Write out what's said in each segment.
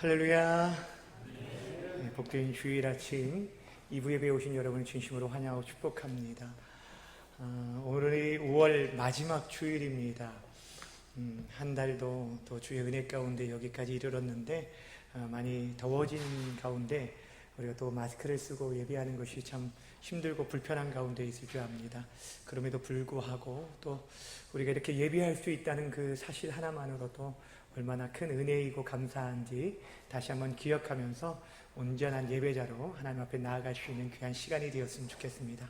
할렐루야. 복된 주일 아침 2부 예배에 오신 여러분을 진심으로 환영하고 축복합니다. 오늘이 5월 마지막 주일입니다. 한 달도 또 주의 은혜 가운데 여기까지 이르렀는데 많이 더워진 가운데 우리가 또 마스크를 쓰고 예배하는 것이 참 힘들고 불편한 가운데 있을 줄 압니다. 그럼에도 불구하고 또 우리가 이렇게 예배할 수 있다는 그 사실 하나만으로도 얼마나 큰 은혜이고 감사한지 다시 한번 기억하면서 온전한 예배자로 하나님 앞에 나아갈 수 있는 귀한 시간이 되었으면 좋겠습니다.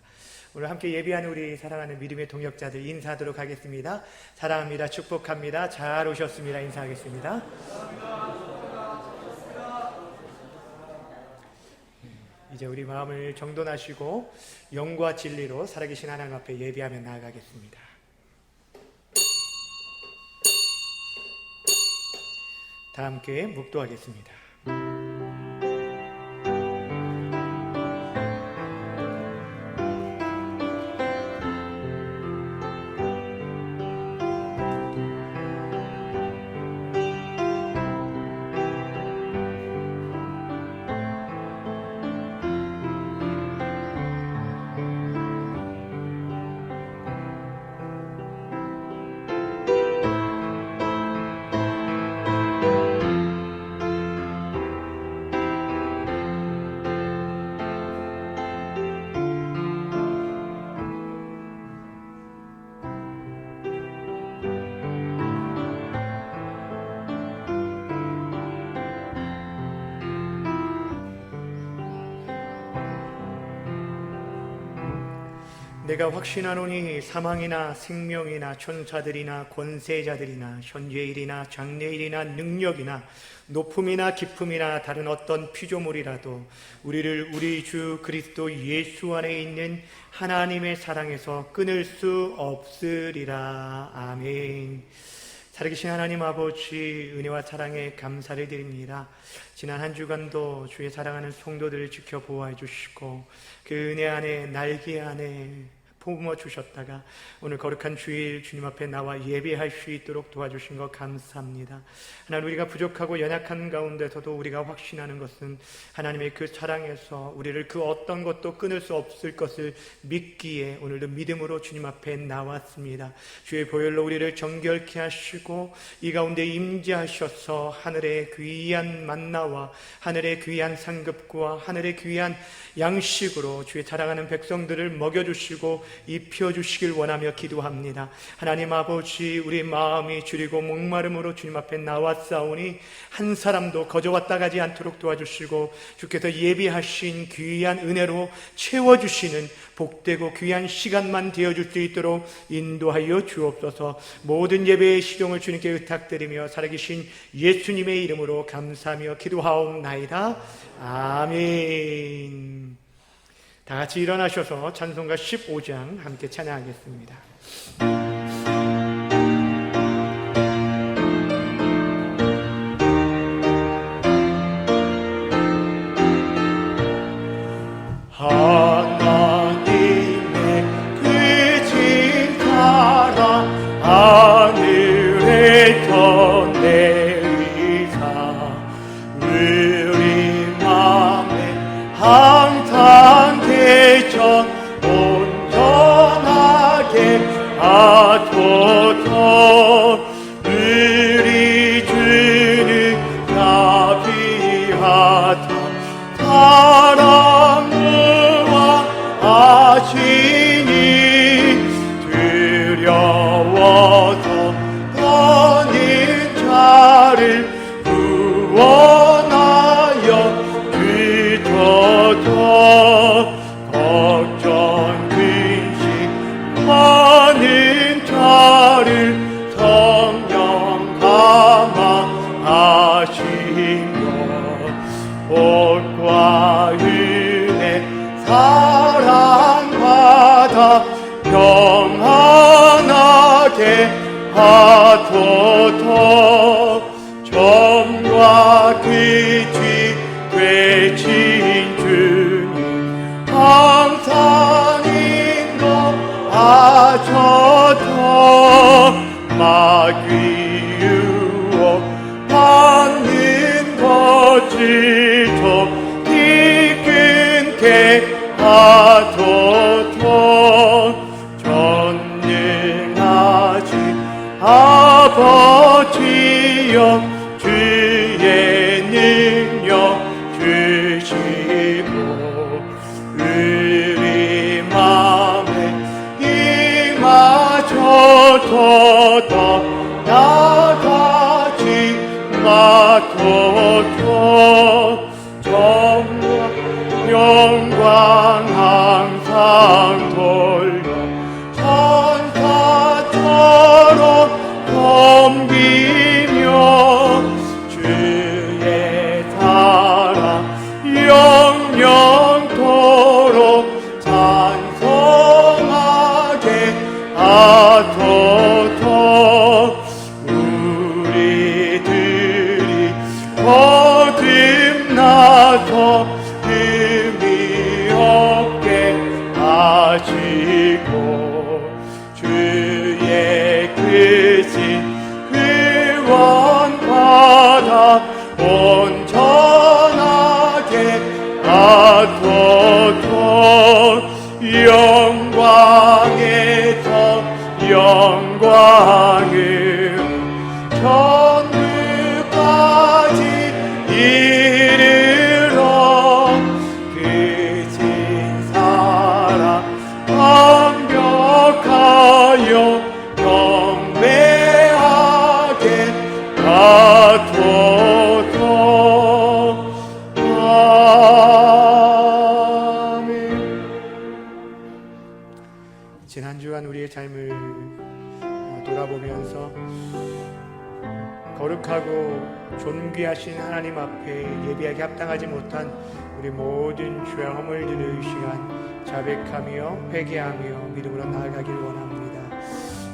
오늘 함께 예배하는 우리 사랑하는 믿음의 동역자들 인사하도록 하겠습니다. 사랑합니다. 축복합니다. 잘 오셨습니다. 인사하겠습니다. 이제 우리 마음을 정돈하시고 영과 진리로 살아계신 하나님 앞에 예배하며 나아가겠습니다. 다 함께 묵도하겠습니다. 내가 확신하노니 사망이나 생명이나 천사들이나 권세자들이나 현재일이나 장래일이나 능력이나 높음이나 깊음이나 다른 어떤 피조물이라도 우리를 우리 주 그리스도 예수 안에 있는 하나님의 사랑에서 끊을 수 없으리라. 아멘. 살아계신 하나님 아버지, 은혜와 사랑에 감사를 드립니다. 지난 한 주간도 주의 사랑하는 성도들을 지켜보아 주시고 그 은혜 안에 날개 안에 품어 주셨다가 오늘 거룩한 주일 주님 앞에 나와 예배할 수 있도록 도와주신 것 감사합니다. 하나님, 우리가 부족하고 연약한 가운데서도 우리가 확신하는 것은 하나님의 그 사랑에서 우리를 그 어떤 것도 끊을 수 없을 것을 믿기에 오늘도 믿음으로 주님 앞에 나왔습니다. 주의 보혈로 우리를 정결케 하시고 이 가운데 임재하셔서 하늘의 귀한 만나와 하늘의 귀한 상급과 하늘의 귀한 양식으로 주의 사랑하는 백성들을 먹여주시고 입혀주시길 원하며 기도합니다. 하나님 아버지, 우리 마음이 주리고 목마름으로 주님 앞에 나왔사오니 한 사람도 거저왔다 가지 않도록 도와주시고 주께서 예비하신 귀한 은혜로 채워주시는 복되고 귀한 시간만 되어줄 수 있도록 인도하여 주옵소서. 모든 예배의 시종을 주님께 의탁드리며 살아계신 예수님의 이름으로 감사하며 기도하옵나이다. 아멘. 다 같이 일어나셔서 찬송가 15장 함께 찬양하겠습니다. 하나님의 크신 사랑 하늘에 전해리사 우리 맘에 항상 대전 온전하게 하소서. 우리 주는 자비하사 사랑과 하시니 두려워서 떠는 자를 구원하여 주소서. 걱정 근심 많은 자를 성령 감화하시며 복과 은혜 사랑받아 평안하게 하소서. 점과 끝이 되신 주님 항상 인도하셔서 마귀 유혹 받는 것 아버지여 주의 능력 주시고 우리 맘에 임하셔서 더 나아가지 마소서. 영광 항상 돌려 천사처럼 섬기며 주의 사랑 영영토록 찬송하게 하소서. 우리들이 거듭나서 의미 없게 하시고 주의 크신 구원 받아 온전하게 하소서. 영광에서 영광을 천국까지 이르러 크신 사랑 완벽하여 경배하게 하소서. 아멘. 지난 주간 우리의 삶을 돌아보면서 거룩하고 존귀하신 하나님 앞에 예배하기 합당하지 못한 우리 모든 죄와 허물들을 이 시간 자백하며 회개하며 믿음으로 나아가길 원합니다.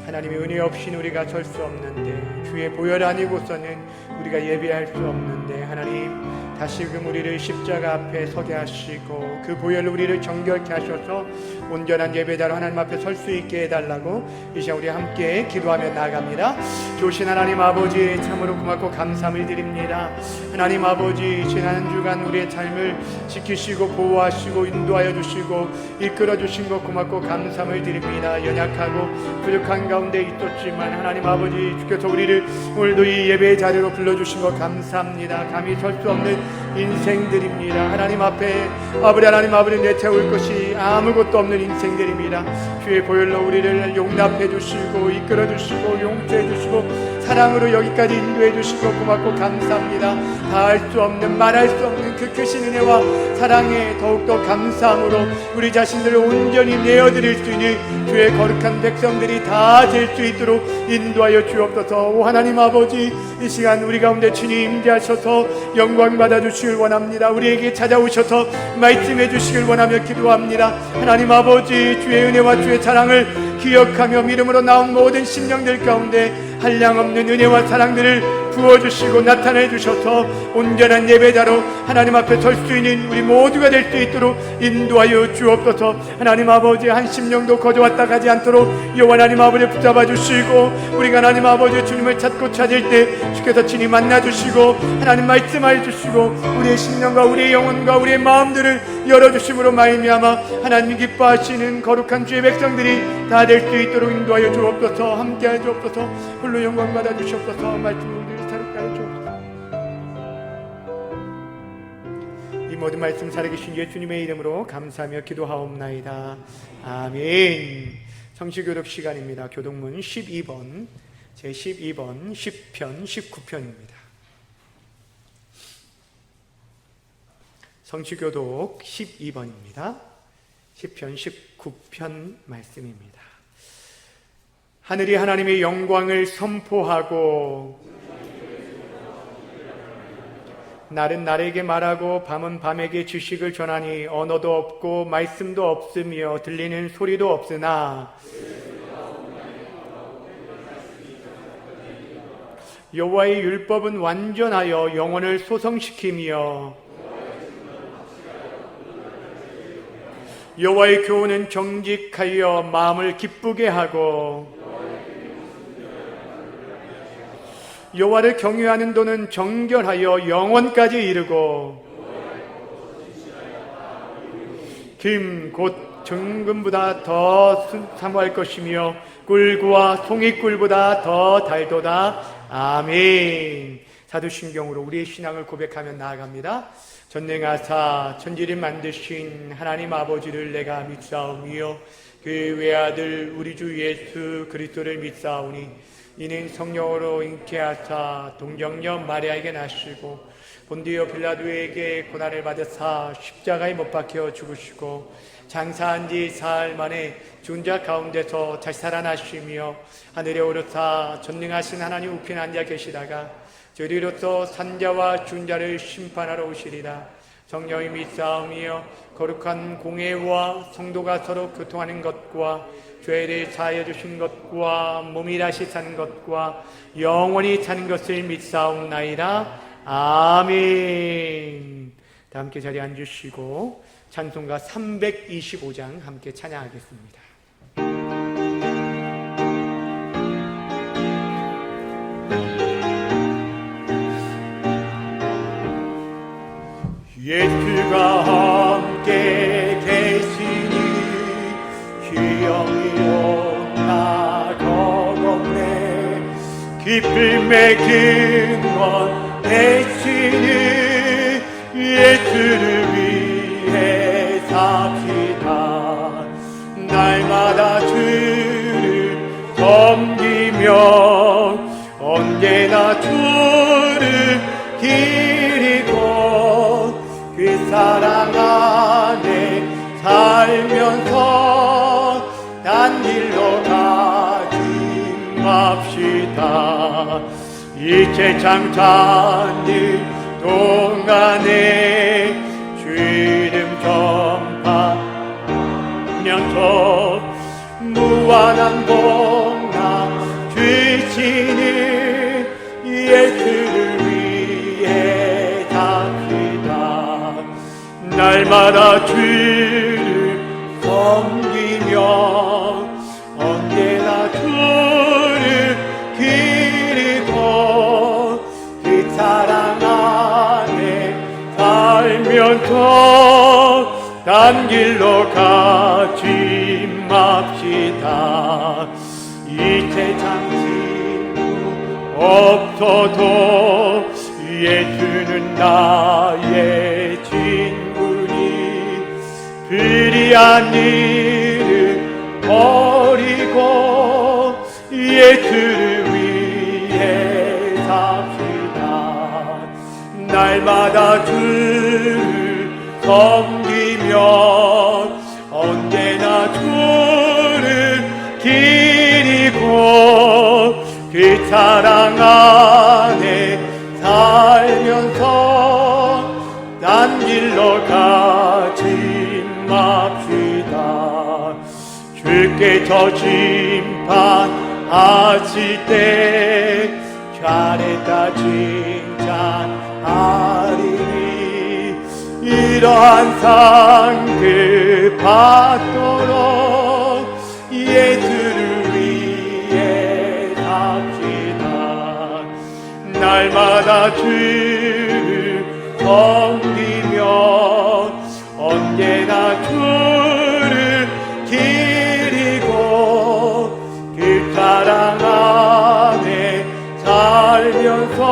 하나님의 은혜 없이는 우리가 설 수 없는데, 주의 보혈 아니고서는 우리가 예배할 수 없는데, 하나님 다시금 우리를 십자가 앞에 서게 하시고 그 보혈로 우리를 정결케 하셔서 온전한 예배자로 하나님 앞에 설 수 있게 해달라고 이 시간 우리 함께 기도하며 나아갑니다. 좋으신 하나님 아버지, 참으로 고맙고 감사함을 드립니다. 하나님 아버지, 지난 주간 우리의 삶을 지키시고 보호하시고 인도하여 주시고 이끌어 주신 것 고맙고 감사함을 드립니다. 연약하고 부족한 가운데 있었지만 하나님 아버지, 주께서 우리를 오늘도 이 예배의 자리로 불러주신 것 감사합니다. 감히 설 수 없는 인생들입니다. 하나님 앞에 하나님 아버지 내세울 것이 아무것도 없는 인생들입니다. 주의 보혈로 우리를 용납해 주시고 이끌어 주시고 용서해 주시고 사랑으로 여기까지 인도해 주시고 고맙고 감사합니다. 다 할 수 없는 말할 수 없는 그 크신 은혜와 사랑에 더욱더 감사함으로 우리 자신들을 온전히 내어드릴 수 있는 주의 거룩한 백성들이 다 될 수 있도록 인도하여 주옵소서. 오 하나님 아버지, 이 시간 우리 가운데 주님 임재하셔서 영광 받아주시길 원합니다. 우리에게 찾아오셔서 말씀해 주시길 원하며 기도합니다. 하나님 아버지, 주의 은혜와 주의 사랑을 기억하며 믿음으로 나온 모든 심령들 가운데 한량없는 은혜와 사랑들을 부어주시고 나타내 주셔서 온전한 예배자로 하나님 앞에 설 수 있는 우리 모두가 될 수 있도록 인도하여 주옵소서. 하나님 아버지, 한 심령도 거저왔다 가지 않도록 여호와 하나님 아버지 붙잡아 주시고, 우리가 하나님 아버지 주님을 찾고 찾을 때 주께서 친히 만나 주시고 하나님 말씀하여 주시고 우리의 심령과 우리의 영혼과 우리의 마음들을 열어주심으로 말미암아 하나님 기뻐하시는 거룩한 주의 백성들이 다 될 수 있도록 인도하여 주옵소서. 함께하여 주옵소서. 홀로 영광 받아 주시옵소서. 말씀을 이 모든 말씀 살아계신 예수님의 이름으로 감사하며 기도하옵나이다. 아멘. 성시교독 시간입니다. 교독문 12번, 제12번 10편 19편입니다. 성시교독 12번입니다. 10편 19편 말씀입니다. 하늘이 하나님의 영광을 선포하고 날은 날에게 말하고 밤은 밤에게 지식을 전하니 언어도 없고 말씀도 없으며 들리는 소리도 없으나 여호와의 율법은 완전하여 영혼을 소성시키며 여호와의 교훈은 정직하여 마음을 기쁘게 하고 여호와를 경외하는 도는 정결하여 영원까지 이르고 금 곧 정금보다 더 사모할 것이며 꿀과 송이꿀보다 더 달도다. 아멘. 사도신경으로 우리의 신앙을 고백하며 나아갑니다. 전능하사 천지를 만드신 하나님 아버지를 내가 믿사오며 그 외아들 우리 주 예수 그리스도를 믿사오니 이는 성령으로 잉태하사 동정녀 마리아에게 나시고 본디오 빌라도에게 고난을 받으사 십자가에 못 박혀 죽으시고 장사한 지 사흘 만에 죽은 자 가운데서 다시 살아나시며 하늘에 오르사 전능하신 하나님 우편에 앉아 계시다가 저리로서 산자와 죽은 자를 심판하러 오시리라. 성령이 믿사오며 거룩한 공회와 성도가 서로 교통하는 것과 죄를 사하여 주신 것과 몸이 다시 사는 것과 영원히 사는 것을 믿사옵나이다. 아멘. 다 함께 자리에 앉으시고 찬송가 325장 함께 찬양하겠습니다. 예수가 함께 계시니 희영이 온나 거겁네. 기쁨의 근원 되시니 예수를 위해 삽시다. 날마다 주를 섬기며 언제나 주를 기리고 그 사랑 안에 살면서 딴 길로 가지 맙시다. 이체 장차는 동안에 주 이름 전파하면서 무한한 복락 주시는 예수를 위해 삽시다. 날마다 주를 섬기며 언제나 주를 기리고 그 사랑 안에 살면서 딴 길로 가지 맙시다. 이 세상 친구 없어도 예수는 나의 친구니 불의한 일을 버리고 예수를 위해 삽시다. 날마다 주를 섬기며 언제나 주를 기리고 그 사랑 안에 살면서 딴 길로 가지 맙시다. 주께서 심판하실 때 잘했다 칭찬하리니 이러한 상급 받도록 예수를 위해 삽시다. 날마다 주를 섬기며 언제나 주를 기리고 그 사랑 안에 살면서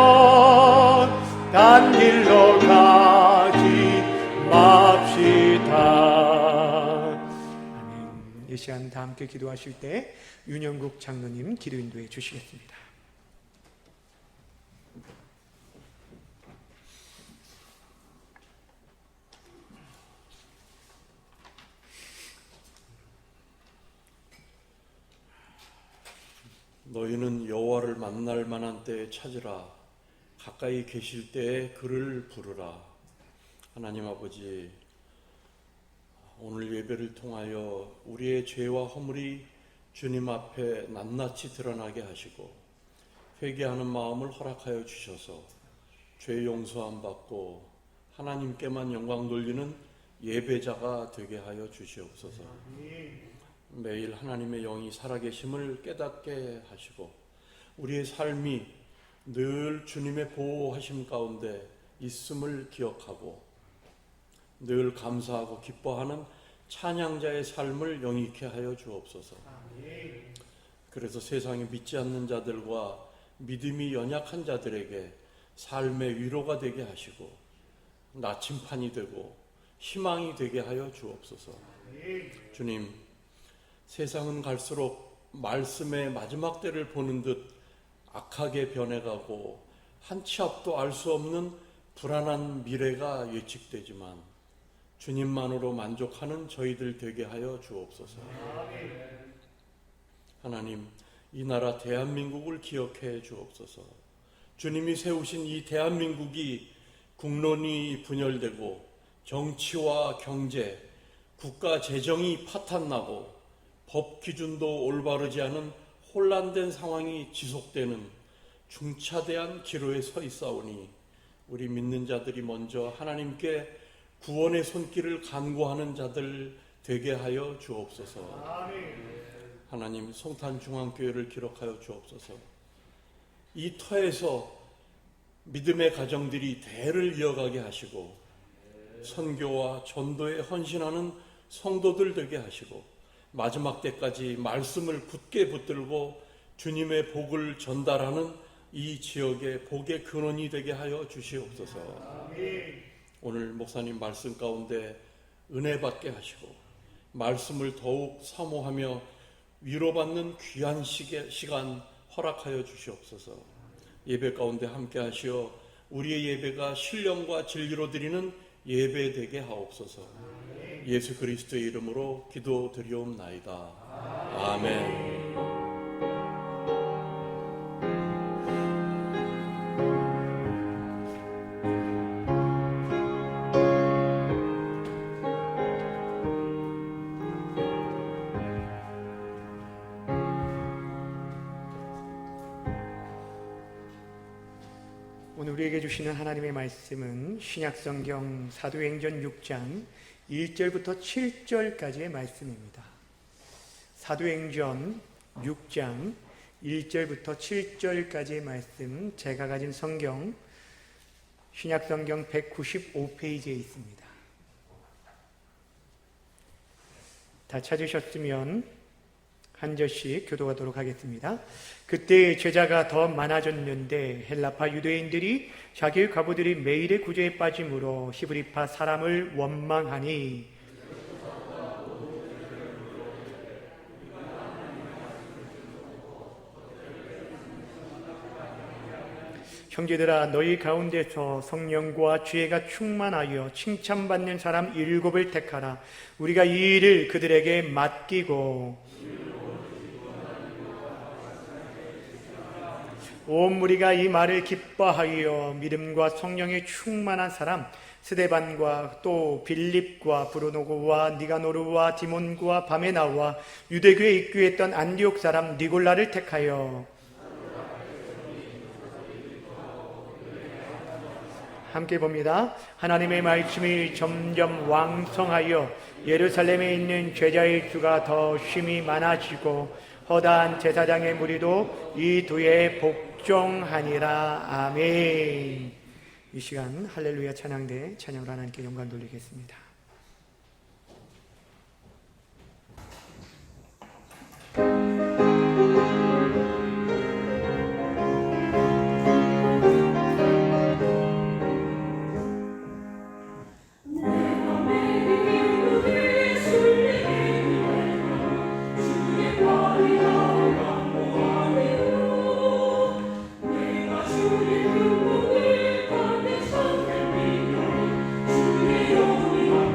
딴 길로 가지 맙시다. 아멘. 이 시간 다 함께 기도하실 때 윤영국 장로님 기도 인도해 주시겠습니다. 너희는 여호와를 만날 만한 때에 찾으라. 가까이 계실 때에 그를 부르라. 하나님 아버지, 오늘 예배를 통하여 우리의 죄와 허물이 주님 앞에 낱낱이 드러나게 하시고 회개하는 마음을 허락하여 주셔서 죄 용서함 받고 하나님께만 영광 돌리는 예배자가 되게 하여 주시옵소서. 매일 하나님의 영이 살아계심을 깨닫게 하시고 우리의 삶이 늘 주님의 보호하심 가운데 있음을 기억하고 늘 감사하고 기뻐하는 찬양자의 삶을 영위케 하여 주옵소서. 그래서 세상에 믿지 않는 자들과 믿음이 연약한 자들에게 삶의 위로가 되게 하시고 나침판이 되고 희망이 되게 하여 주옵소서. 주님, 세상은 갈수록 말씀의 마지막 때를 보는 듯 악하게 변해가고 한 치 앞도 알 수 없는 불안한 미래가 예측되지만 주님만으로 만족하는 저희들 되게 하여 주옵소서. 하나님, 이 나라 대한민국을 기억해 주옵소서. 주님이 세우신 이 대한민국이 국론이 분열되고 정치와 경제, 국가 재정이 파탄나고 법 기준도 올바르지 않은 혼란된 상황이 지속되는 중차대한 기로에 서 있사오니 우리 믿는 자들이 먼저 하나님께 구원의 손길을 간구하는 자들 되게 하여 주옵소서. 하나님, 송탄중앙교회를 기록하여 주옵소서. 이 터에서 믿음의 가정들이 대를 이어가게 하시고 선교와 전도에 헌신하는 성도들 되게 하시고 마지막 때까지 말씀을 굳게 붙들고 주님의 복을 전달하는 이 지역의 복의 근원이 되게 하여 주시옵소서. 오늘 목사님 말씀 가운데 은혜 받게 하시고 말씀을 더욱 사모하며 위로받는 귀한 시간 허락하여 주시옵소서. 예배 가운데 함께 하시어 우리의 예배가 신령과 진리로 드리는 예배 되게 하옵소서. 예수 그리스도의 이름으로 기도드리옵나이다. 아멘. 오늘 우리에게 주시는 하나님의 말씀은 신약성경 사도행전 6장 1절부터 7절까지의 말씀입니다. 사도행전 6장 1절부터 7절까지의 말씀, 제가 가진 성경 신약성경 195페이지에 있습니다. 다 찾으셨으면 한 절씩 교도하도록 하겠습니다. 그때 제자가 더 많아졌는데 헬라파 유대인들이 자기의 과부들이 매일의 구제에 빠짐으로 히브리파 사람을 원망하니 형제들아, 너희 가운데서 성령과 지혜가 충만하여 칭찬받는 사람 7을 택하라. 우리가 이 일을 그들에게 맡기고 온 무리가 이 말을 기뻐하여 믿음과 성령에 충만한 사람 스데반과 또 빌립과 브루노고와 니가노르와 디몬과 바메나와 유대교에 입교했던 안디옥 사람 니골라를 택하여 함께 봅니다. 하나님의 말씀이 점점 왕성하여 예루살렘에 있는 제자의 수가 더 심히 많아지고 허다한 제사장의 무리도 이 두에 복종하니라. 아멘. 이 시간 할렐루야 찬양대 찬양으로 하나님께 영광 돌리겠습니다. 주의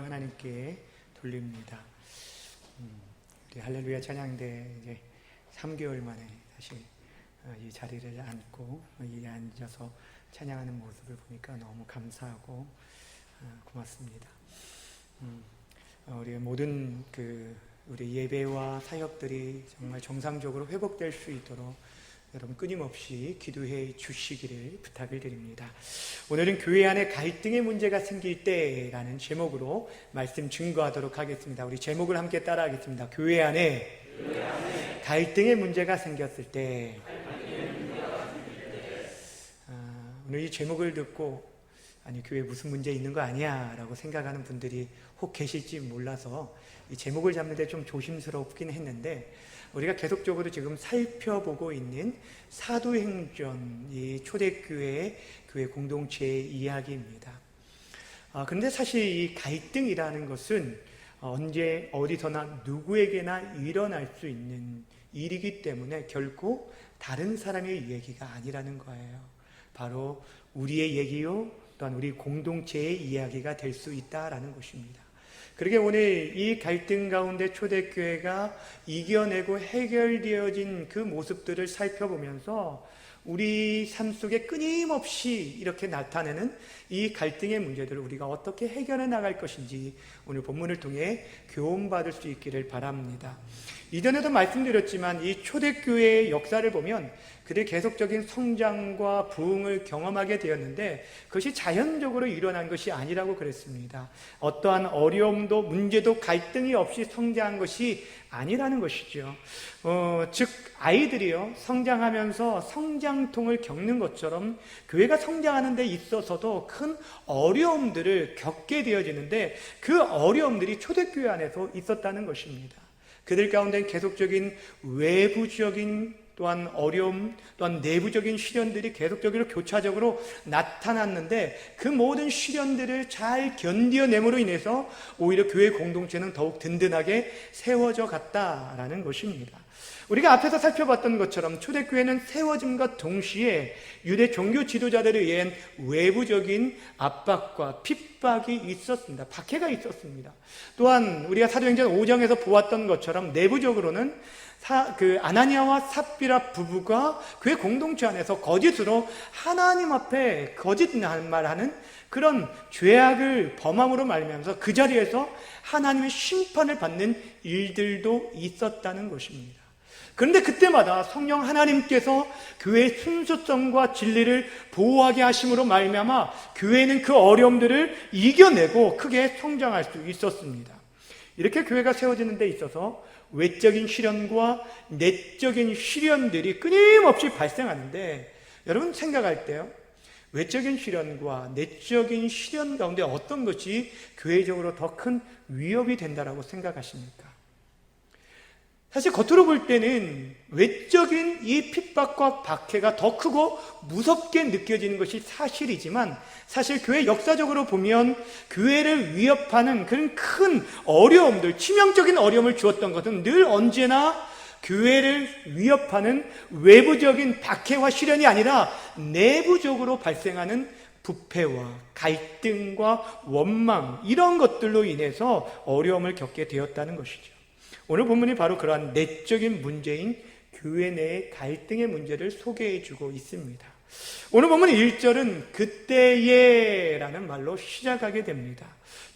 하나님께 돌립니다. 우리 할렐루야 찬양대 이제 3개월 만에 다시 이 자리를 앉고 이 앉아서 찬양하는 모습을 보니까 너무 감사하고 고맙습니다. 우리 모든 우리 예배와 사역들이 정말 정상적으로 회복될 수 있도록 여러분 끊임없이 기도해 주시기를 부탁을 드립니다. 오늘은 교회 안에 갈등의 문제가 생길 때라는 제목으로 말씀 증거하도록 하겠습니다. 우리 제목을 함께 따라하겠습니다. 교회 안에 갈등의 문제가 생겼을 때. 오늘 이 제목을 듣고 아니 교회에 무슨 문제 있는 거 아니야 라고 생각하는 분들이 혹 계실지 몰라서 이 제목을 잡는 데 좀 조심스럽긴 했는데, 우리가 계속적으로 지금 살펴보고 있는 사도행전 이 초대교회의 교회 공동체의 이야기입니다. 그런데 사실 이 갈등이라는 것은 언제 어디서나 누구에게나 일어날 수 있는 일이기 때문에 결코 다른 사람의 얘기가 아니라는 거예요. 바로 우리의 얘기요 또한 우리 공동체의 이야기가 될 수 있다라는 것입니다. 그러게 오늘 이 갈등 가운데 초대교회가 이겨내고 해결되어진 그 모습들을 살펴보면서 우리 삶 속에 끊임없이 이렇게 나타내는 이 갈등의 문제들을 우리가 어떻게 해결해 나갈 것인지 오늘 본문을 통해 교훈받을 수 있기를 바랍니다. 이전에도 말씀드렸지만 이 초대교회의 역사를 보면 그들의 계속적인 성장과 부흥을 경험하게 되었는데 그것이 자연적으로 일어난 것이 아니라고 그랬습니다. 어떠한 어려움도 문제도 갈등이 없이 성장한 것이 아니라는 것이죠. 즉 아이들이요 성장하면서 성장통을 겪는 것처럼 교회가 성장하는 데 있어서도 큰 어려움들을 겪게 되어지는데 그 어려움들이 초대교회 안에서 있었다는 것입니다. 그들 가운데 계속적인 외부적인 또한 어려움, 또한 내부적인 시련들이 계속적으로 교차적으로 나타났는데 그 모든 시련들을 잘 견뎌냄으로 인해서 오히려 교회 공동체는 더욱 든든하게 세워져 갔다라는 것입니다. 우리가 앞에서 살펴봤던 것처럼 초대교회는 세워짐과 동시에 유대 종교 지도자들에 의한 외부적인 압박과 핍박이 있었습니다. 박해가 있었습니다. 또한 우리가 사도행전 5장에서 보았던 것처럼 내부적으로는 아나니아와 삽비라 부부가 교회 공동체 안에서 거짓으로 하나님 앞에 거짓말하는 그런 죄악을 범함으로 말미암아서 그 자리에서 하나님의 심판을 받는 일들도 있었다는 것입니다. 그런데 그때마다 성령 하나님께서 교회의 순수성과 진리를 보호하게 하심으로 말미암아 교회는 그 어려움들을 이겨내고 크게 성장할 수 있었습니다. 이렇게 교회가 세워지는 데 있어서 외적인 시련과 내적인 시련들이 끊임없이 발생하는데 여러분 생각할 때요, 외적인 시련과 내적인 시련 가운데 어떤 것이 교회적으로 더 큰 위협이 된다라고 생각하십니까? 사실 겉으로 볼 때는 외적인 이 핍박과 박해가 더 크고 무섭게 느껴지는 것이 사실이지만 사실 교회 역사적으로 보면 교회를 위협하는 그런 큰 어려움들, 치명적인 어려움을 주었던 것은 늘 언제나 교회를 위협하는 외부적인 박해와 시련이 아니라 내부적으로 발생하는 부패와 갈등과 원망, 이런 것들로 인해서 어려움을 겪게 되었다는 것이죠. 오늘 본문이 바로 그러한 내적인 문제인 교회 내의 갈등의 문제를 소개해주고 있습니다. 오늘 본문 1절은 그때에 라는 말로 시작하게 됩니다.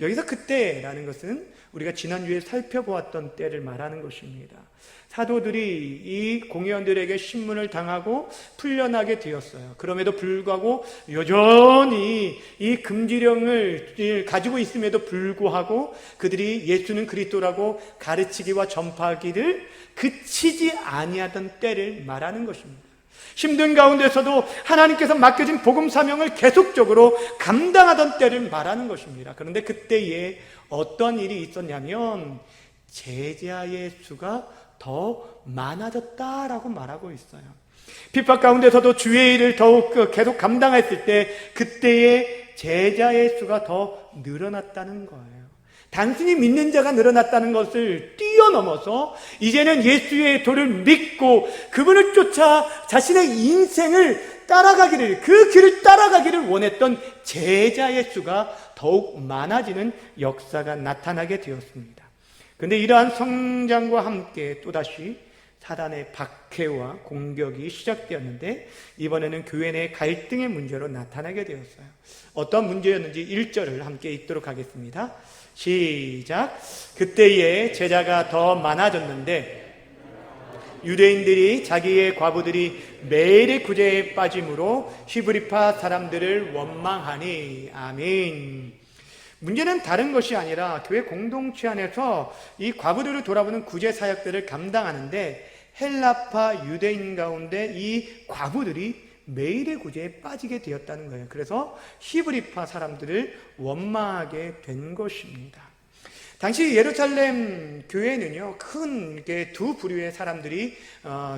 여기서 그때라는 것은 우리가 지난주에 살펴보았던 때를 말하는 것입니다. 사도들이 이 공회원들에게 신문을 당하고 풀려나게 되었어요. 그럼에도 불구하고 여전히 이 금지령을 가지고 있음에도 불구하고 그들이 예수는 그리스도라고 가르치기와 전파하기를 그치지 아니하던 때를 말하는 것입니다. 힘든 가운데서도 하나님께서 맡겨진 복음 사명을 계속적으로 감당하던 때를 말하는 것입니다. 그런데 그때에 어떤 일이 있었냐면 제자의 수가 더 많아졌다라고 말하고 있어요. 핍박 가운데서도 주의 일을 더욱 계속 감당했을 때 그때의 제자의 수가 더 늘어났다는 거예요. 단순히 믿는 자가 늘어났다는 것을 뛰어넘어서 이제는 예수의 도를 믿고 그분을 쫓아 자신의 인생을 따라가기를, 그 길을 따라가기를 원했던 제자의 수가 더욱 많아지는 역사가 나타나게 되었습니다. 그런데 이러한 성장과 함께 또다시 사단의 박해와 공격이 시작되었는데 이번에는 교회 내 갈등의 문제로 나타나게 되었어요. 어떤 문제였는지 1절을 함께 읽도록 하겠습니다. 시작. 그때에 제자가 더 많아졌는데 유대인들이 자기의 과부들이 매일의 구제에 빠짐으로 히브리파 사람들을 원망하니. 아멘. 문제는 다른 것이 아니라 교회 공동체 안에서 이 과부들을 돌아보는 구제 사역들을 감당하는데 헬라파 유대인 가운데 이 과부들이 매일의 구제에 빠지게 되었다는 거예요. 그래서 히브리파 사람들을 원망하게 된 것입니다. 당시 예루살렘 교회는요, 큰 두 부류의 사람들이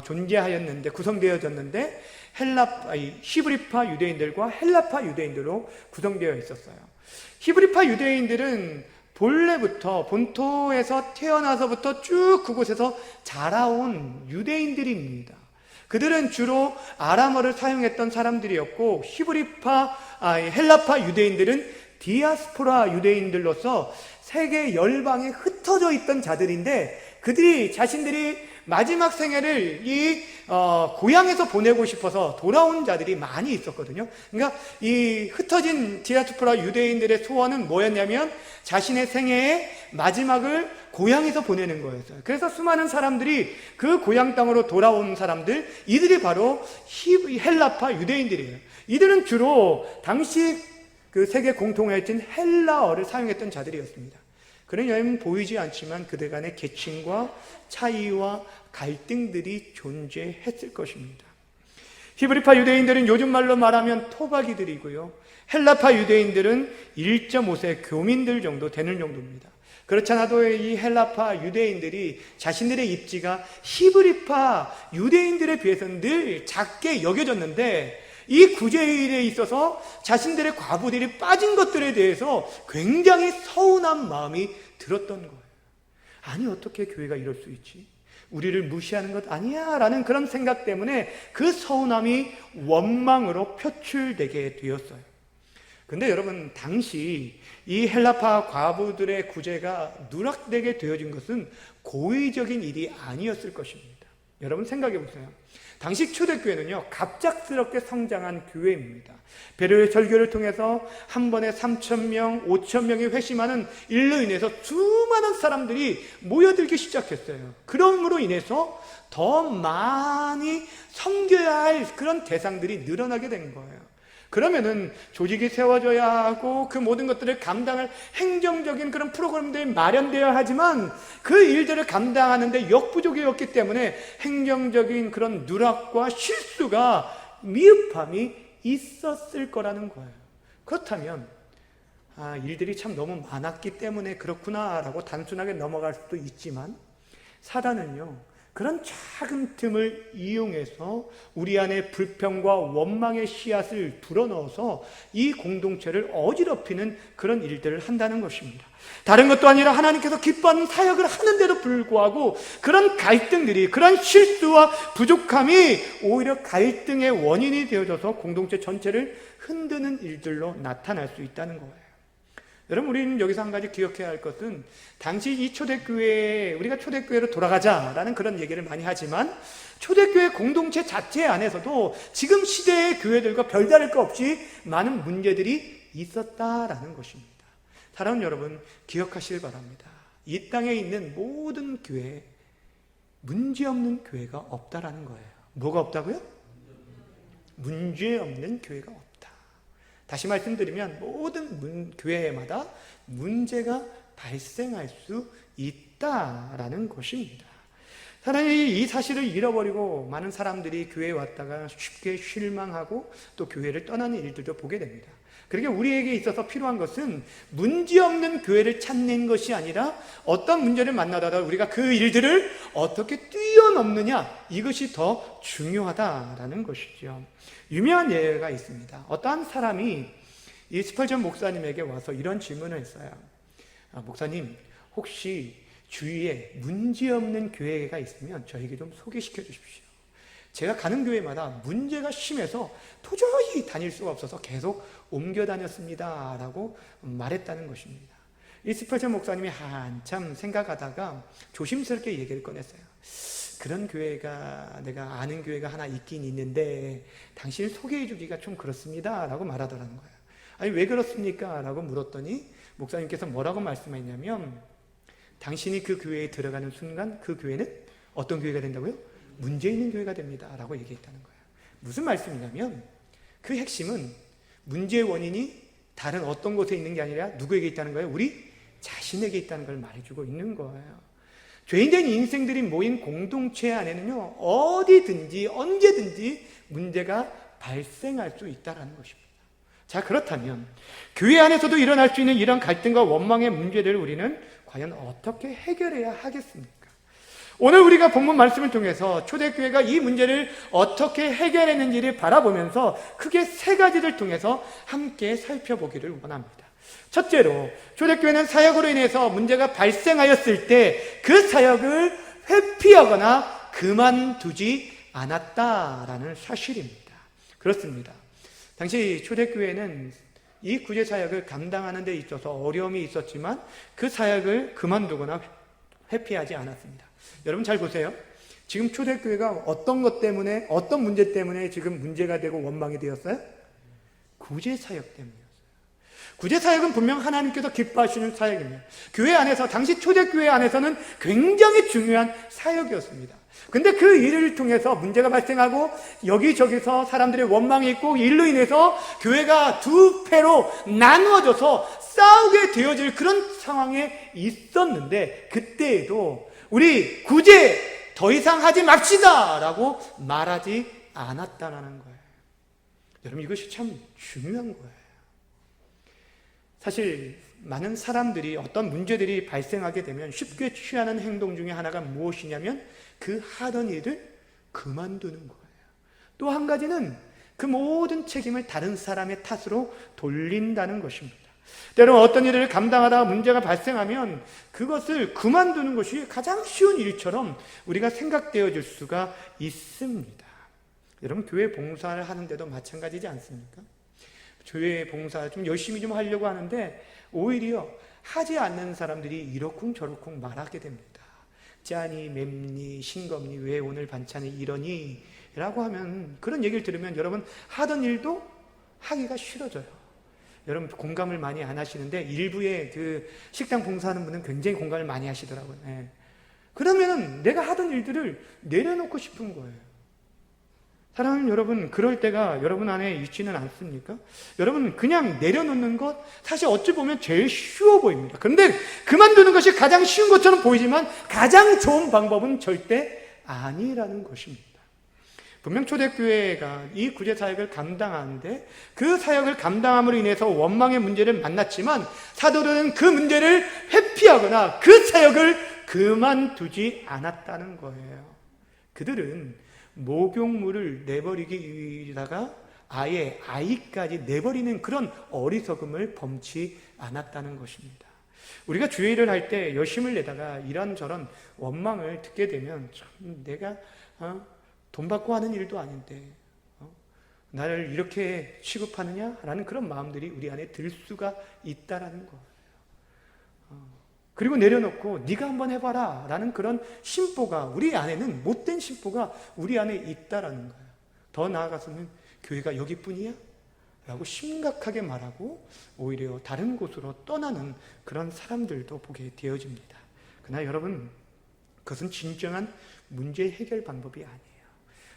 존재하였는데, 구성되어졌는데, 히브리파 유대인들과 헬라파 유대인들로 구성되어 있었어요. 히브리파 유대인들은 본토에서 태어나서부터 쭉 그곳에서 자라온 유대인들입니다. 그들은 주로 아람어를 사용했던 사람들이었고, 헬라파 유대인들은 디아스포라 유대인들로서 세계 열방에 흩어져 있던 자들인데, 그들이 자신들이 마지막 생애를 고향에서 보내고 싶어서 돌아온 자들이 많이 있었거든요. 그러니까 이 흩어진 디아스포라 유대인들의 소원은 뭐였냐면 자신의 생애의 마지막을 고향에서 보내는 거였어요. 그래서 수많은 사람들이 그 고향 땅으로 돌아온 사람들, 이들이 바로 헬라파 유대인들이에요. 이들은 주로 당시 그 세계 공통어였던 헬라어를 사용했던 자들이었습니다. 그러냐면 보이지 않지만 그들 간의 계층과 차이와 갈등들이 존재했을 것입니다. 히브리파 유대인들은 요즘 말로 말하면 토박이들이고요. 헬라파 유대인들은 1.5세 교민들 정도 되는 정도입니다. 그렇잖아도 이 헬라파 유대인들이 자신들의 입지가 히브리파 유대인들에 비해서는 늘 작게 여겨졌는데 이 구제일에 있어서 자신들의 과부들이 빠진 것들에 대해서 굉장히 서운한 마음이 들었던 거예요. 아니, 어떻게 교회가 이럴 수 있지? 우리를 무시하는 것 아니야? 라는 그런 생각 때문에 그 서운함이 원망으로 표출되게 되었어요. 근데 여러분, 당시 이 헬라파 과부들의 구제가 누락되게 되어진 것은 고의적인 일이 아니었을 것입니다. 여러분 생각해 보세요. 당시 초대교회는요, 갑작스럽게 성장한 교회입니다. 베르의 설교를 통해서 한 번에 3,000명, 5,000명이 회심하는 일로 인해서 수많은 사람들이 모여들기 시작했어요. 그럼으로 인해서 더 많이 섬겨야 할 그런 대상들이 늘어나게 된 거예요. 그러면은 조직이 세워져야 하고 그 모든 것들을 감당할 행정적인 그런 프로그램들이 마련되어야 하지만 그 일들을 감당하는데 역부족이었기 때문에 행정적인 그런 누락과 실수가 미흡함이 있었을 거라는 거예요. 그렇다면 일들이 참 너무 많았기 때문에 그렇구나라고 단순하게 넘어갈 수도 있지만 사단은요, 그런 작은 틈을 이용해서 우리 안에 불평과 원망의 씨앗을 불어넣어서 이 공동체를 어지럽히는 그런 일들을 한다는 것입니다. 다른 것도 아니라 하나님께서 기뻐하는 사역을 하는데도 불구하고 그런 갈등들이, 그런 실수와 부족함이 오히려 갈등의 원인이 되어져서 공동체 전체를 흔드는 일들로 나타날 수 있다는 거예요. 여러분, 우리는 여기서 한 가지 기억해야 할 것은 당시 이 초대교회, 우리가 초대교회로 돌아가자라는 그런 얘기를 많이 하지만 초대교회 공동체 자체 안에서도 지금 시대의 교회들과 별다를 것 없이 많은 문제들이 있었다라는 것입니다. 사랑하는 여러분, 기억하시길 바랍니다. 이 땅에 있는 모든 교회에 문제없는 교회가 없다라는 거예요. 뭐가 없다고요? 문제없는 교회가 없다. 다시 말씀드리면 모든 교회마다 문제가 발생할 수 있다라는 것입니다. 사람이 이 사실을 잃어버리고 많은 사람들이 교회에 왔다가 쉽게 실망하고 또 교회를 떠나는 일들도 보게 됩니다. 그러니까 우리에게 있어서 필요한 것은 문제없는 교회를 찾는 것이 아니라 어떤 문제를 만나다가 우리가 그 일들을 어떻게 뛰어넘느냐, 이것이 더 중요하다라는 것이죠. 유명한 예가 있습니다. 어떠한 사람이 이 스펄전 목사님에게 와서 이런 질문을 했어요. 목사님, 혹시 주위에 문제없는 교회가 있으면 저에게 좀 소개시켜 주십시오. 제가 가는 교회마다 문제가 심해서 도저히 다닐 수가 없어서 계속 옮겨 다녔습니다 라고 말했다는 것입니다. 이 스펄전 목사님이 한참 생각하다가 조심스럽게 얘기를 꺼냈어요. 그런 교회가 내가 아는 교회가 하나 있긴 있는데 당신을 소개해 주기가 좀 그렇습니다 라고 말하더라는 거예요. 아니 왜 그렇습니까? 라고 물었더니 목사님께서 뭐라고 말씀하셨냐면 당신이 그 교회에 들어가는 순간 그 교회는 어떤 교회가 된다고요? 문제 있는 교회가 됩니다 라고 얘기했다는 거예요. 무슨 말씀이냐면 그 핵심은 문제의 원인이 다른 어떤 곳에 있는 게 아니라 누구에게 있다는 거예요? 우리 자신에게 있다는 걸 말해주고 있는 거예요. 죄인된 인생들이 모인 공동체 안에는요, 어디든지 언제든지 문제가 발생할 수 있다는 것입니다. 자, 그렇다면 교회 안에서도 일어날 수 있는 이런 갈등과 원망의 문제들을 우리는 과연 어떻게 해결해야 하겠습니까? 오늘 우리가 본문 말씀을 통해서 초대교회가 이 문제를 어떻게 해결했는지를 바라보면서 크게 세 가지를 통해서 함께 살펴보기를 원합니다. 첫째로 초대교회는 사역으로 인해서 문제가 발생하였을 때 그 사역을 회피하거나 그만두지 않았다라는 사실입니다. 그렇습니다. 당시 초대교회는 이 구제 사역을 감당하는 데 있어서 어려움이 있었지만 그 사역을 그만두거나 회피하지 않았습니다. 여러분 잘 보세요. 지금 초대교회가 어떤 것 때문에, 어떤 문제 때문에 지금 문제가 되고 원망이 되었어요? 구제 사역 때문이었어요. 구제 사역은 분명 하나님께서 기뻐하시는 사역입니다. 교회 안에서, 당시 초대교회 안에서는 굉장히 중요한 사역이었습니다. 근데 그 일을 통해서 문제가 발생하고 여기저기서 사람들의 원망이 있고 일로 인해서 교회가 두 패로 나누어져서 싸우게 되어질 그런 상황에 있었는데 그때에도 우리 구제 더 이상 하지 맙시다 라고 말하지 않았다는 거예요. 여러분 이것이 참 중요한 거예요. 사실 많은 사람들이 어떤 문제들이 발생하게 되면 쉽게 취하는 행동 중에 하나가 무엇이냐면 그 하던 일을 그만두는 거예요. 또 한 가지는 그 모든 책임을 다른 사람의 탓으로 돌린다는 것입니다. 때로는 어떤 일을 감당하다가 문제가 발생하면 그것을 그만두는 것이 가장 쉬운 일처럼 우리가 생각되어질 수가 있습니다. 여러분 교회 봉사를 하는데도 마찬가지지 않습니까? 교회 봉사 좀 열심히 좀 하려고 하는데 오히려 하지 않는 사람들이 이러쿵저러쿵 말하게 됩니다. 짜니 맵니 싱겁니 왜 오늘 반찬이 이러니 라고 하면 그런 얘기를 들으면 여러분 하던 일도 하기가 싫어져요. 여러분 공감을 많이 안 하시는데 일부의 그 식당 봉사하는 분은 굉장히 공감을 많이 하시더라고요. 예. 그러면 내가 하던 일들을 내려놓고 싶은 거예요. 사랑하는 여러분, 그럴 때가 여러분 안에 있지는 않습니까? 여러분 그냥 내려놓는 것 사실 어찌 보면 제일 쉬워 보입니다. 그런데 그만두는 것이 가장 쉬운 것처럼 보이지만 가장 좋은 방법은 절대 아니라는 것입니다. 분명 초대교회가 이 구제 사역을 감당하는데 그 사역을 감당함으로 인해서 원망의 문제를 만났지만 사도들은 그 문제를 회피하거나 그 사역을 그만두지 않았다는 거예요. 그들은 목욕물을 내버리기 위해다가 아예 아이까지 내버리는 그런 어리석음을 범치 않았다는 것입니다. 우리가 주일을 할 때 열심을 내다가 이런저런 원망을 듣게 되면 참 내가 돈 받고 하는 일도 아닌데 나를 이렇게 취급하느냐라는 그런 마음들이 우리 안에 들 수가 있다라는 거예요. 그리고 내려놓고 네가 한번 해봐라 라는 그런 심보가 우리 안에는 못된 심보가 우리 안에 있다라는 거예요. 더 나아가서는 교회가 여기뿐이야? 라고 심각하게 말하고 오히려 다른 곳으로 떠나는 그런 사람들도 보게 되어집니다. 그러나 여러분 그것은 진정한 문제 해결 방법이 아니에요.